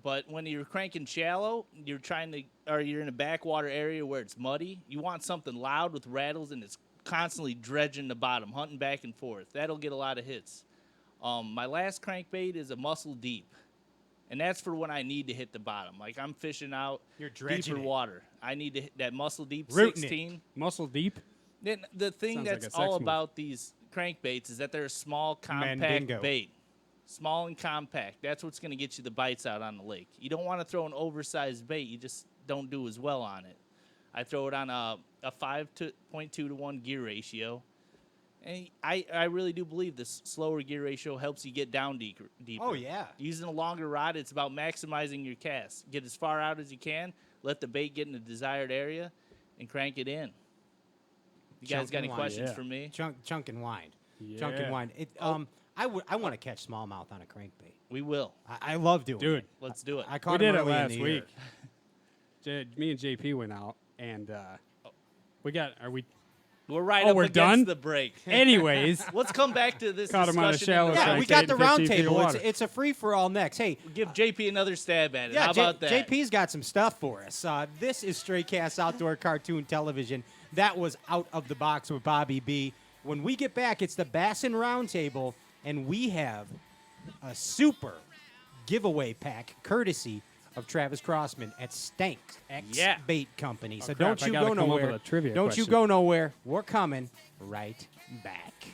But when you're cranking shallow, you're in a backwater area where it's muddy, you want something loud with rattles and it's constantly dredging the bottom, hunting back and forth. That'll get a lot of hits. My last crankbait is a Muscle Deep, and that's for when I need to hit the bottom. Like I'm fishing out deeper water. I need to hit that Muscle Deep Rooting 16. It. Muscle Deep? Then the thing Sounds that's like a sex all move. about these crankbaits is that they're a small, compact Mandingo. bait. Small and compact. That's what's going to get you the bites out on the lake. You don't want to throw an oversized bait. You just don't do as well on it. I throw it on a 5.2 to 1 gear ratio. And I really do believe this slower gear ratio helps you get down deeper. Oh, yeah. Using a longer rod, it's about maximizing your cast. Get as far out as you can, let the bait get in the desired area, and crank it in. You guys got any questions for me? Chunk and wind. Yeah. Chunk and wind. I want to catch smallmouth on a crankbait. We will. I love doing Dude. it. Let's do it. I We caught did him it early in last the week. year. Me and JP went out, and are we... We're right Oh, up we're against done? the break. Anyways. Let's come back to this Caught him on a discussion. shallow Yeah, side. we got the 15 round feet of table. water. It's a free-for-all next. Hey, Give JP another stab at it. yeah, How about that? JP's got some stuff for us. This is Stray Cast Outdoor Cartoon Television. That was Out of the Box with Bobby B. When we get back, it's the Bassin Roundtable, and we have a super giveaway pack courtesy of Travis Crossman at Stank X Bait Company. So crap, don't I you gotta go come up with nowhere. a trivia Don't you question. go nowhere. We're coming right back.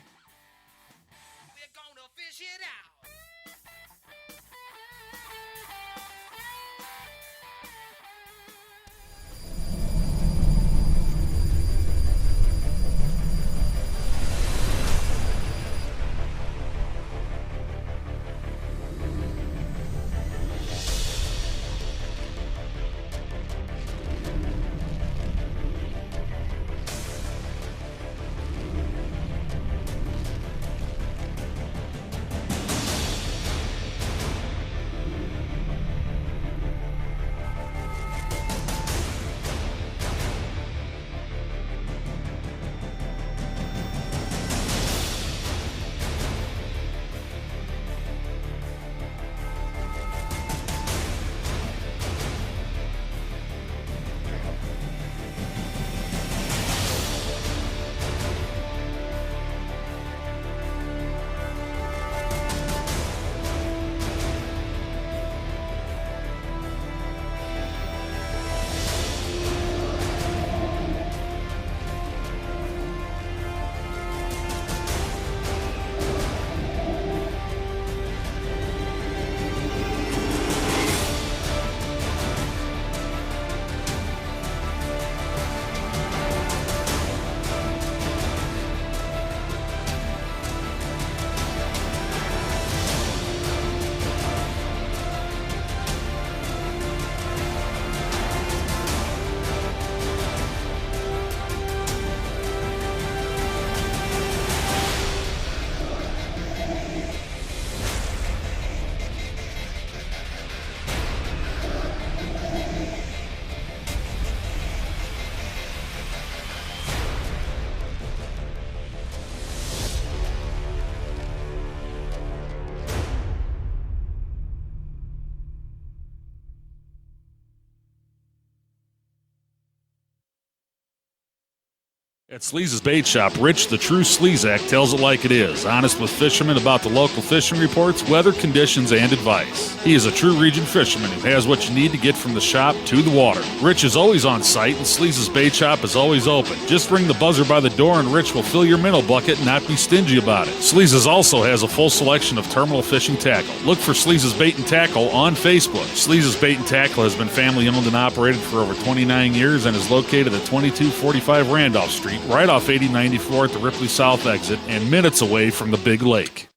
At Sleaze's Bait Shop, Rich, the true Sleazak, tells it like it is, honest with fishermen about the local fishing reports, weather conditions, and advice. He is a true region fisherman who has what you need to get from the shop to the water. Rich is always on site, and Sleaze's Bait Shop is always open. Just ring the buzzer by the door, and Rich will fill your minnow bucket and not be stingy about it. Sleaze's also has a full selection of terminal fishing tackle. Look for Sleaze's Bait and Tackle on Facebook. Sleaze's Bait and Tackle has been family owned and operated for over 29 years and is located at 2245 Randolph Street, right off 8094 at the Ripley South exit and minutes away from the big lake.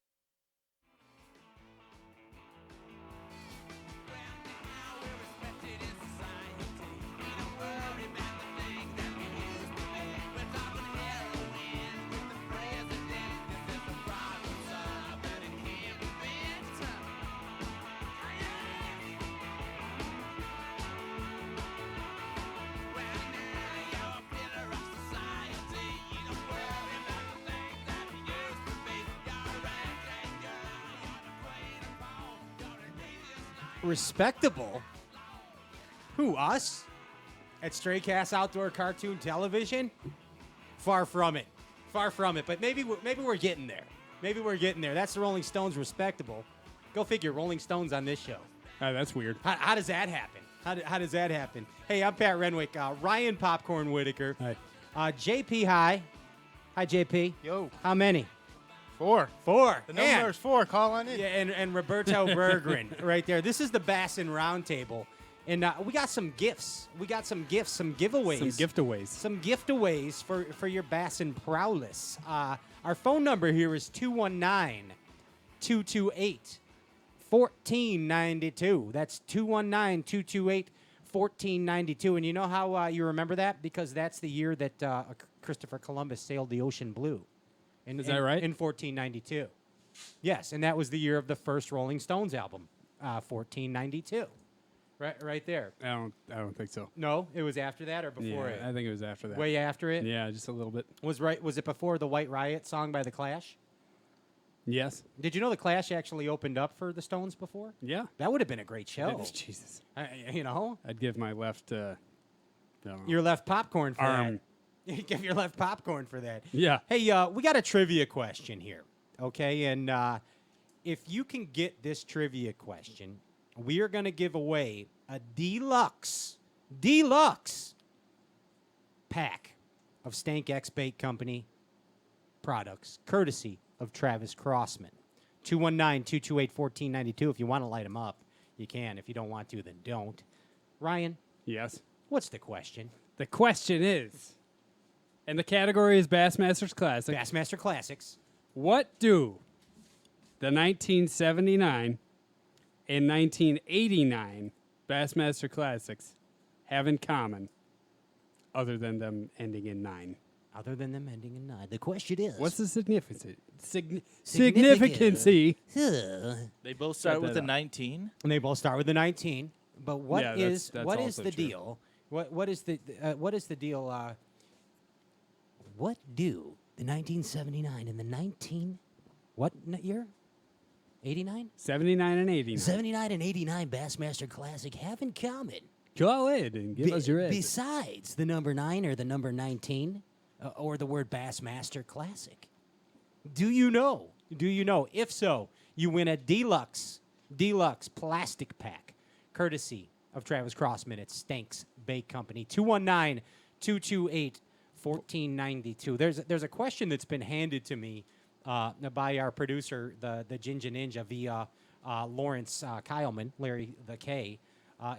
Respectable? Who, us? At Stray Cast Outdoor Cartoon Television? Far from it. Far from it. But maybe we're getting there. Maybe we're getting there. That's the Rolling Stones respectable. Go figure, Rolling Stones on this show. That's weird. How does that happen? How does that happen? Hey, I'm Pat Renwick. Ryan Popcorn Whitacre. Hi. JP, hi. Hi, JP. Yo. How many? 4. 4. The number is 4. Call on in. Yeah, and Roberto Berggren right there. This is the Bassin Roundtable. And we got some gifts. We got some gifts, some giveaways. Some Some gift-aways for your Bassin prowess. Our phone number here is 219-228-1492. That's 219-228-1492. And you know how you remember that? Because that's the year that Christopher Columbus sailed the ocean blue. Is that right? In 1492. Yes, and that was the year of the first Rolling Stones album, 1492. Right there. I don't think so. No, it was after that or before it? I think it was after that. Way after it? Yeah, just a little bit. Was it before the White Riot song by The Clash? Yes. Did you know The Clash actually opened up for the Stones before? Yeah. That would have been a great show. Jesus. You know? I'd give my left Your left popcorn for arm. that. You give your left popcorn for that. Yeah. Hey, we got a trivia question here, okay? And if you can get this trivia question, we are going to give away a deluxe pack of Stank X Bait Company products, courtesy of Travis Crossman. 219-228-1492. If you want to light them up, you can. If you don't want to, then don't. Ryan? Yes. What's the question? The question is, and the category is Bassmasters Classic. Bassmaster Classics. What do the 1979 and 1989 Bassmaster Classics have in common other than them ending in 9? Other than them ending in 9. The question is... What's the significance? Significance. They both start with a 19? And they both start with a 19. But what is that's what is also the true. deal? What is the deal? What do the 1979 and the 19 what year? 89? 79 and 89. 79 and 89 Bassmaster Classic have in common. Go ahead and give us your answer. Besides the number 9 or the number 19 or the word Bassmaster Classic. Do you know? Do you know? If so, you win a deluxe plastic pack, courtesy of Travis Crossman at Stank's Bait Company. 219-228-1492. There's a question that's been handed to me by our producer, the Ginger Ninja, via Lawrence Kyleman, Larry the K.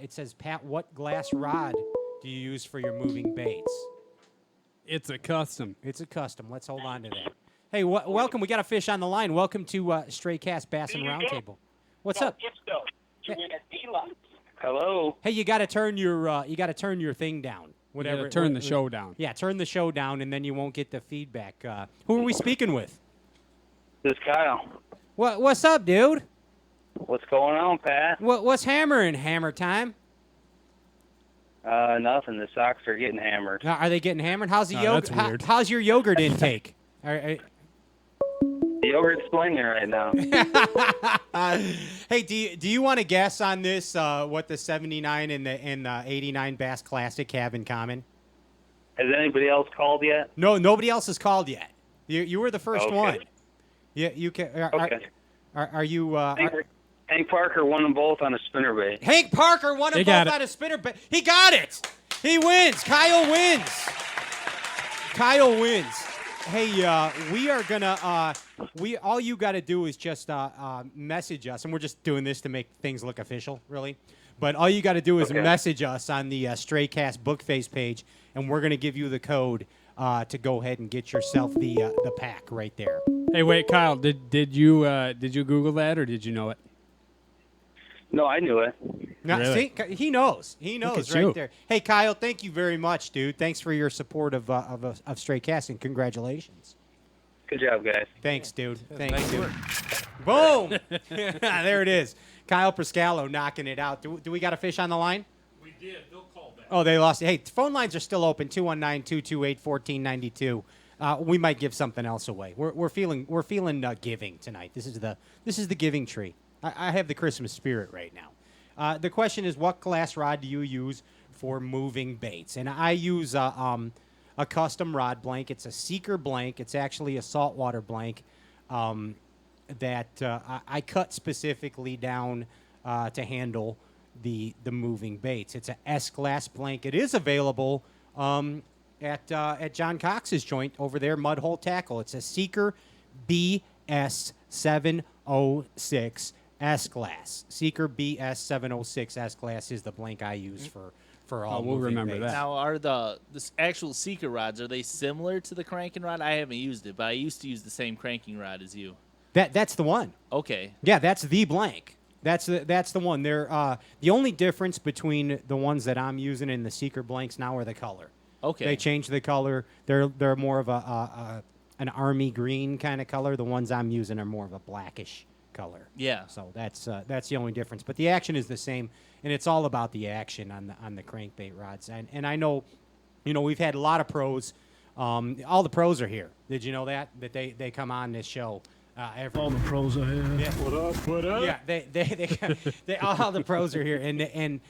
It says, Pat, what glass rod do you use for your moving baits? It's a custom. It's a custom. Let's hold on to that. Hey, welcome. We got a fish on the line. Welcome to Stray Cast Bassin Roundtable. What's up? Hello. Hey, you got to turn your thing down. Whatever. Turn the show down. Yeah, turn the show down, and then you won't get the feedback. Who are we speaking with? This is Kyle. What's up, dude? What's going on, Pat? What's hammering? Hammer time? Nothing. The socks are getting hammered. Are they getting hammered? How's the that's yogurt? weird. How's your yogurt intake? The yogurt's swinging right now. Hey, do you want to guess on this? What the 79 and the 89 Bass Classic have in common? Has anybody else called yet? No, nobody else has called yet. You were the first Okay. one. Yeah, you can. Okay. Are you? Hank Parker won them both on a spinnerbait. Hank Parker won them both on a spinner. He got it. He wins. Kyle wins. Kyle wins. Hey, we are gonna. All you got to do is just message us, and we're just doing this to make things look official, really. But all you got to do is message us on the Straycast Bookface page, and we're gonna give you the code to go ahead and get yourself the pack right there. Hey, wait, Kyle, did you Google that or did you know it? No, I knew it. Now, Really? see, he knows. He knows at right you. there. Hey, Kyle, thank you very much, dude. Thanks for your support of Stray Casting. Congratulations. Good job, guys. Thanks, dude. Thanks, dude. Boom. There it is. Kyle Prescalo knocking it out. Do we got a fish on the line? We did. They'll call back. Oh, they lost it. Hey, phone lines are still open. 219-228-1492. We might give something else away. We're feeling giving tonight. This is the giving tree. I have the Christmas spirit right now. The question is, what glass rod do you use for moving baits? And I use a custom rod blank. It's a Seeker blank. It's actually a saltwater blank that I cut specifically down to handle the moving baits. It's a S-glass blank. It is available at John Cox's joint over there, Mudhole Tackle. It's a Seeker B.A.S. 706 S-Glass. Seeker B.A.S. 706 S-Glass is the blank I use for all we'll moving remember baits. that. Now, are the actual Seeker rods, are they similar to the cranking rod? I haven't used it, but I used to use the same cranking rod as you. That's the one. Okay. Yeah, that's the blank. That's the one. They're the only difference between the ones that I'm using and the Seeker blanks now are the color. Okay. They changed the color. They're more of an army green kind of color. The ones I'm using are more of a blackish color. Yeah. So that's the only difference. But the action is the same, and it's all about the action on the crankbait rods. And I know, we've had a lot of pros. All the pros are here. Did you know that they come on this show? All the pros are here. Yeah. What up? What up? Yeah, they all the pros are here, and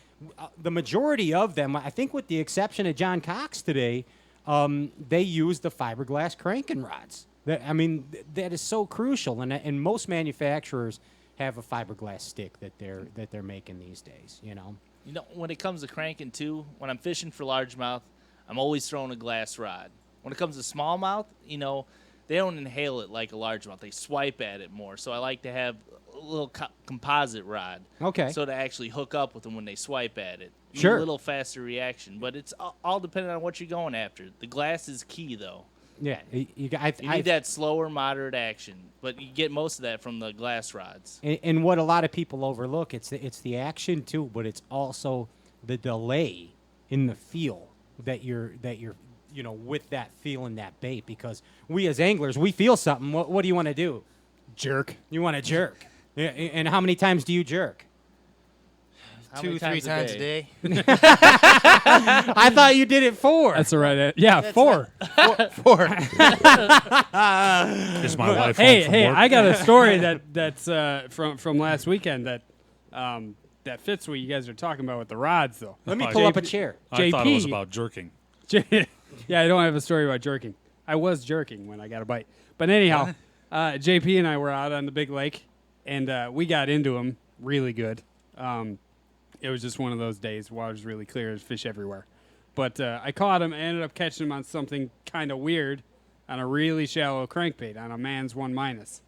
the majority of them, I think, with the exception of John Cox today, they use the fiberglass cranking rods. That is so crucial, and most manufacturers have a fiberglass stick that they're making these days. When it comes to cranking too, when I'm fishing for largemouth, I'm always throwing a glass rod. When it comes to smallmouth, they don't inhale it like a largemouth. They swipe at it more. So I like to have a little composite rod. Okay. So to actually hook up with them when they swipe at it. Sure. A little faster reaction, but it's all dependent on what you're going after. The glass is key, though. Yeah, you need that slower, moderate action, but you get most of that from the glass rods. And what a lot of people overlook, it's the action too, but it's also the delay in the feel that you're with that feel in that bait, because we as anglers, we feel something. What do you want to do? Jerk. You want to jerk. Yeah, and how many times do you jerk? How 2-3 many times times a day. I thought you did it 4. That's the right. Yeah, 4. 4. Is my wife Hey, home from hey! work? I got a story that's from last weekend that fits what you guys are talking about with the rods, though. Let me pull up a chair. I thought it was about jerking. Yeah, I don't have a story about jerking. I was jerking when I got a bite. But anyhow, JP and I were out on the big lake, and we got into them really good. It was just one of those days. Water's really clear. There's fish everywhere. But I caught him. I ended up catching him on something kind of weird on a really shallow crankbait on a man's 1-.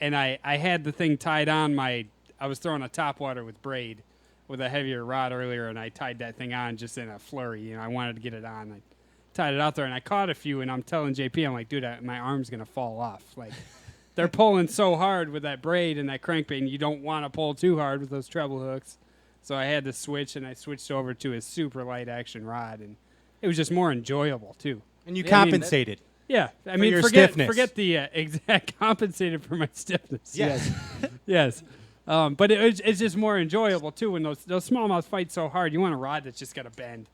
And I had the thing tied on I was throwing a topwater with braid with a heavier rod earlier, and I tied that thing on just in a flurry. I wanted to get it on. I tied it out there, and I caught a few, and I'm telling JP, I'm like, dude, my arm's going to fall off. Like, they're pulling so hard with that braid and that crankbait, and you don't want to pull too hard with those treble hooks. So I had to switch, and I switched over to a super light action rod, and it was just more enjoyable too. And you compensated. I mean, your forget stiffness. the exact compensated for my stiffness. Yes. Yes. But it's just more enjoyable too when those smallmouth fight so hard. You want a rod that's just got to bend,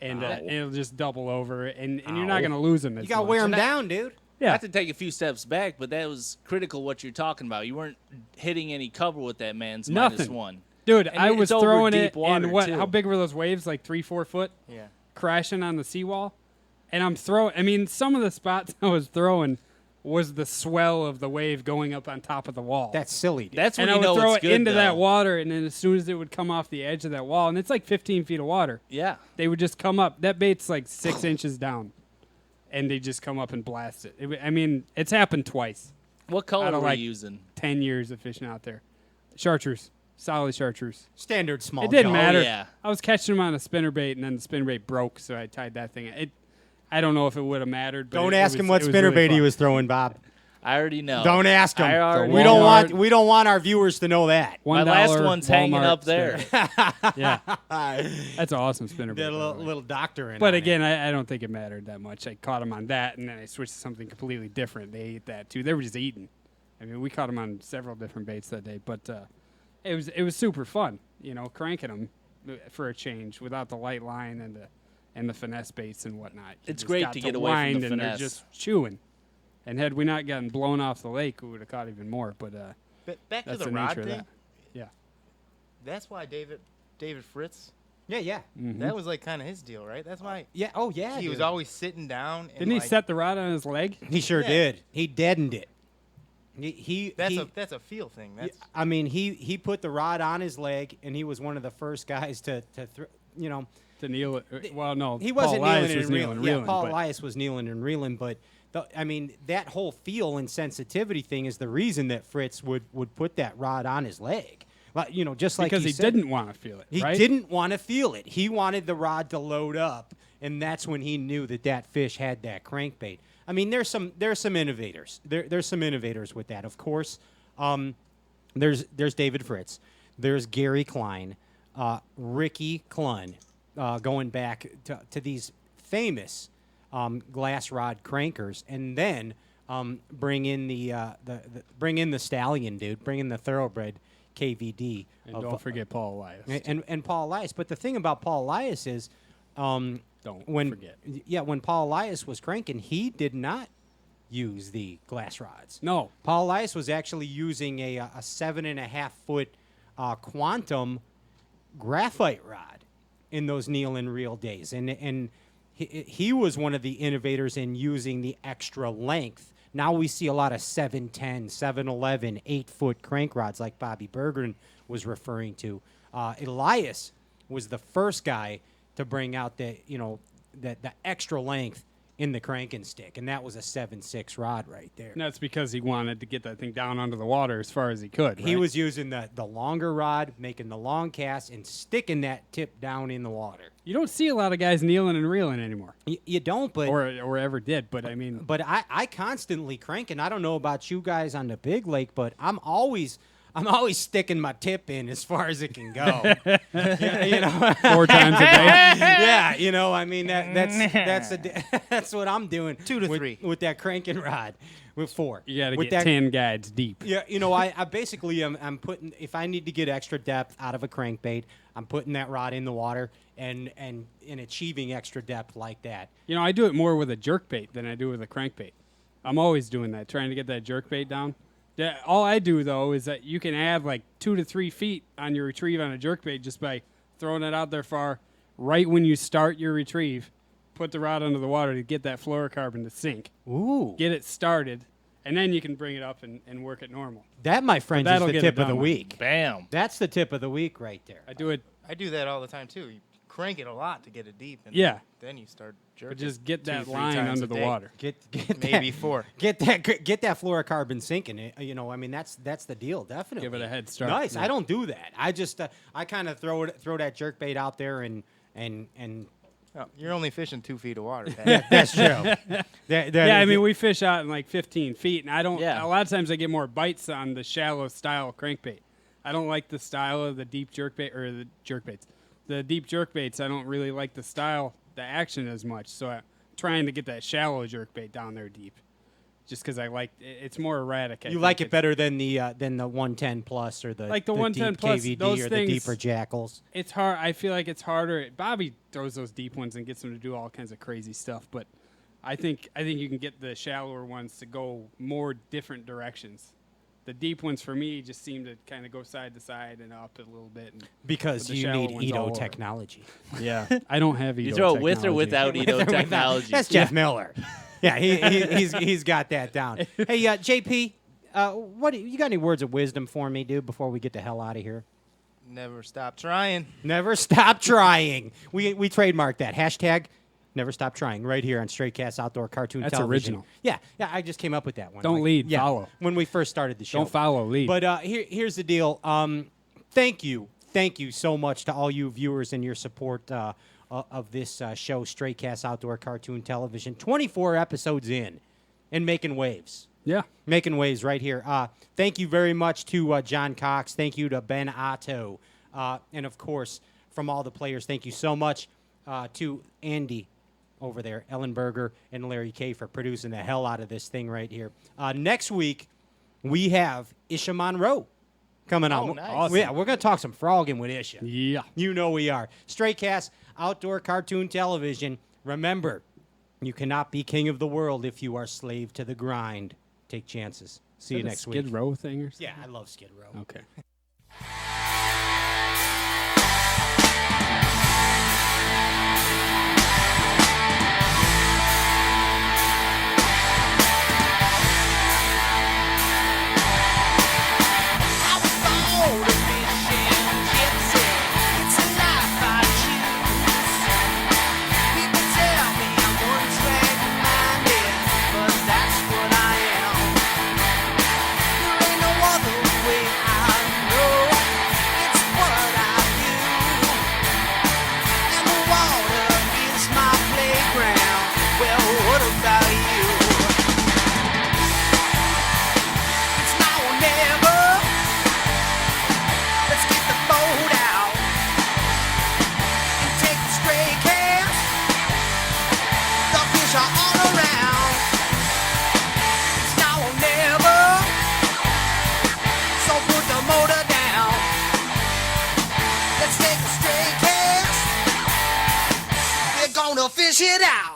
and it'll just double over, and you're not going to lose them. You got to wear them down, dude. Yeah. Not to take a few steps back, but that was critical what you're talking about. You weren't hitting any cover with that man's Nothing. -1. Dude, And I was throwing it water in what? too. How big were those waves? Like 3-4 foot? Yeah. Crashing on the seawall. And I'm throwing. I mean, some of the spots I was throwing was the swell of the wave going up on top of the wall. That's silly, dude. That's when and you I know would throw it's it good, into though. that water, and then as soon as it would come off the edge of that wall, and it's like 15 feet of water, Yeah. they would just come up. That bait's like 6 inches down, and they just come up and blast it. I mean, it's happened twice. What color Out of were like you using? 10 years of fishing out there. Chartreuse. Solid chartreuse. Standard small. It didn't jug. matter. yeah. I was catching them on a spinnerbait, and then the spinnerbait broke, so I tied that thing. I don't know if it would have mattered. But Don't it ask was- him what it was really spinnerbait he fun. was throwing, Bob. I already know. Don't ask him. I already We don't Walmart. want our viewers to know that. My $1 last one's hanging Walmart up there. spinner. Yeah, that's an awesome spinnerbait. Did a by the way. little doctor in. But on again, I don't think it mattered that much. I caught them on that, and then I switched to something completely different. They ate that too. They were just eating. I mean, we caught them on several different baits that day, but it was super fun. You know, cranking them for a change without the light line and the finesse baits and whatnot. You It's just great got to get away from wind the and finesse. they're just chewing. And had we not gotten blown off the lake, we would have caught even more. But Back to that's the the rod nature of thing. that. Yeah. That's why David Fritz. Yeah. Mm-hmm. That was like kind of his deal, right? That's why Yeah. Oh, yeah. he was dude. always sitting down. And Didn't he like, set the rod on his leg? He sure Yeah. did. He deadened it. That's a feel thing. That's I mean, he put the rod on his leg, and he was one of the first guys to To kneel it. Well, no. he Paul wasn't Elias kneeling was and reeling. Yeah, Paul but- Elias was kneeling and reeling, but I mean, that whole feel and sensitivity thing is the reason that Fritz would put that rod on his leg. Like, just like because he he said, didn't want to feel it. He right? didn't want to feel it. He wanted the rod to load up, and that's when he knew that fish had that crankbait. I mean, there's some innovators. There's some innovators with that, of course. There's David Fritz. There's Gary Klein, Ricky Klun, going back to these famous glass rod crankers, and then bring in the stallion, dude. Bring in the thoroughbred KVD. And don't forget Paul Elias. And Paul Elias. But the thing about Paul Elias is, Don't forget. Yeah, when Paul Elias was cranking, he did not use the glass rods. No. Paul Elias was actually using a 7.5 foot quantum graphite rod in those kneel and reel days, and he was one of the innovators in using the extra length. Now we see a lot of 710, 711, 8 foot crank rods like Bobby Bergeron was referring to. Elias was the first guy to bring out the extra length in the cranking stick, and that was a 7.6 rod right there. And that's because he wanted to get that thing down under the water as far as he could. He right? was using the longer rod, making the long cast, and sticking that tip down in the water. You don't see a lot of guys kneeling and reeling anymore. You don't, but or ever did. But I mean, but I constantly crank, and I don't know about you guys on the big lake, but I'm always sticking my tip in as far as it can go. Yeah, 4 times a day. Yeah, I mean that's what I'm doing. 2 to 3 with that cranking rod. With 4. You got to with get that, 10 guides deep. Yeah, I basically I'm putting, if I need to get extra depth out of a crankbait, I'm putting that rod in the water and achieving extra depth like that. I do it more with a jerkbait than I do with a crankbait. I'm always doing that, trying to get that jerkbait down. Yeah, all I do, though, is that you can add like 2 to 3 feet on your retrieve on a jerkbait just by throwing it out there far. Right when you start your retrieve, put the rod under the water to get that fluorocarbon to sink. Ooh. Get it started, and then you can bring it up and work it normal. That, my friends, is that'll the get tip it of the done. week. Bam. That's the tip of the week right there. I do it, I do that all the time too. You crank it a lot to get it deep, and Yeah. then you start jerking. but just get 2, that 3 line times under a the day. water. Get Maybe that, 4. Get that fluorocarbon sinking. I mean that's the deal. Definitely Give it a head start. Nice. Yeah. I don't do that. I just I kind of throw that jerkbait out there and Oh, you're only fishing 2 feet of water. yeah, that's true. Yeah, I mean, we fish out in like 15 feet, and I don't. Yeah. A lot of times I get more bites on the shallow style crankbait. I don't like the style of the deep jerkbait or the jerkbaits. The deep jerkbaits, I don't really like the style, the action as much. So I'm trying to get that shallow jerkbait down there deep, just because I like it's more erratic. I you think. like it better than the 110 plus or the Like the 110 deep plus, KVD those or things- the deeper jackals. It's hard. I feel like it's harder. Bobby throws those deep ones and gets them to do all kinds of crazy stuff, but I think you can get the shallower ones to go more different directions The deep ones for me just seem to kind of go side to side and up a little bit. And Because the you shallow need ones Edo all over. technology. Yeah, I don't have Edo You throw it technology. with or without Edo technology. That's Jeff Miller. Yeah, he's got that down. Hey, JP, you got any words of wisdom for me, dude, before we get the hell out of here? Never stop trying. Never stop trying. We trademarked that. Hashtag never stop trying right here on Straight Cast Outdoor Cartoon That's Television. original. Yeah, I just came up with that one. Don't lead, follow. When we first started the show. Don't follow, lead. But here's the deal. Thank you so much to all you viewers and your support of this show, Straight Cast Outdoor Cartoon Television. 24 episodes in and making waves. Yeah. Making waves right here. Thank you very much to John Cox. Thank you to Ben Otto. And, of course, from all the players, thank you so much to Andy over there, Ellenberger, and Larry K for producing the hell out of this thing right here. Next week, we have Isha Monroe coming on. Oh, nice. Awesome. Yeah, we're going to talk some frogging with Isha. Yeah. You know we are. Straight Cast Outdoor Cartoon Television. Remember, you cannot be king of the world if you are slave to the grind. Take chances. See you next week. Skid Row thing or something? Yeah, I love Skid Row. Okay. Fish it out.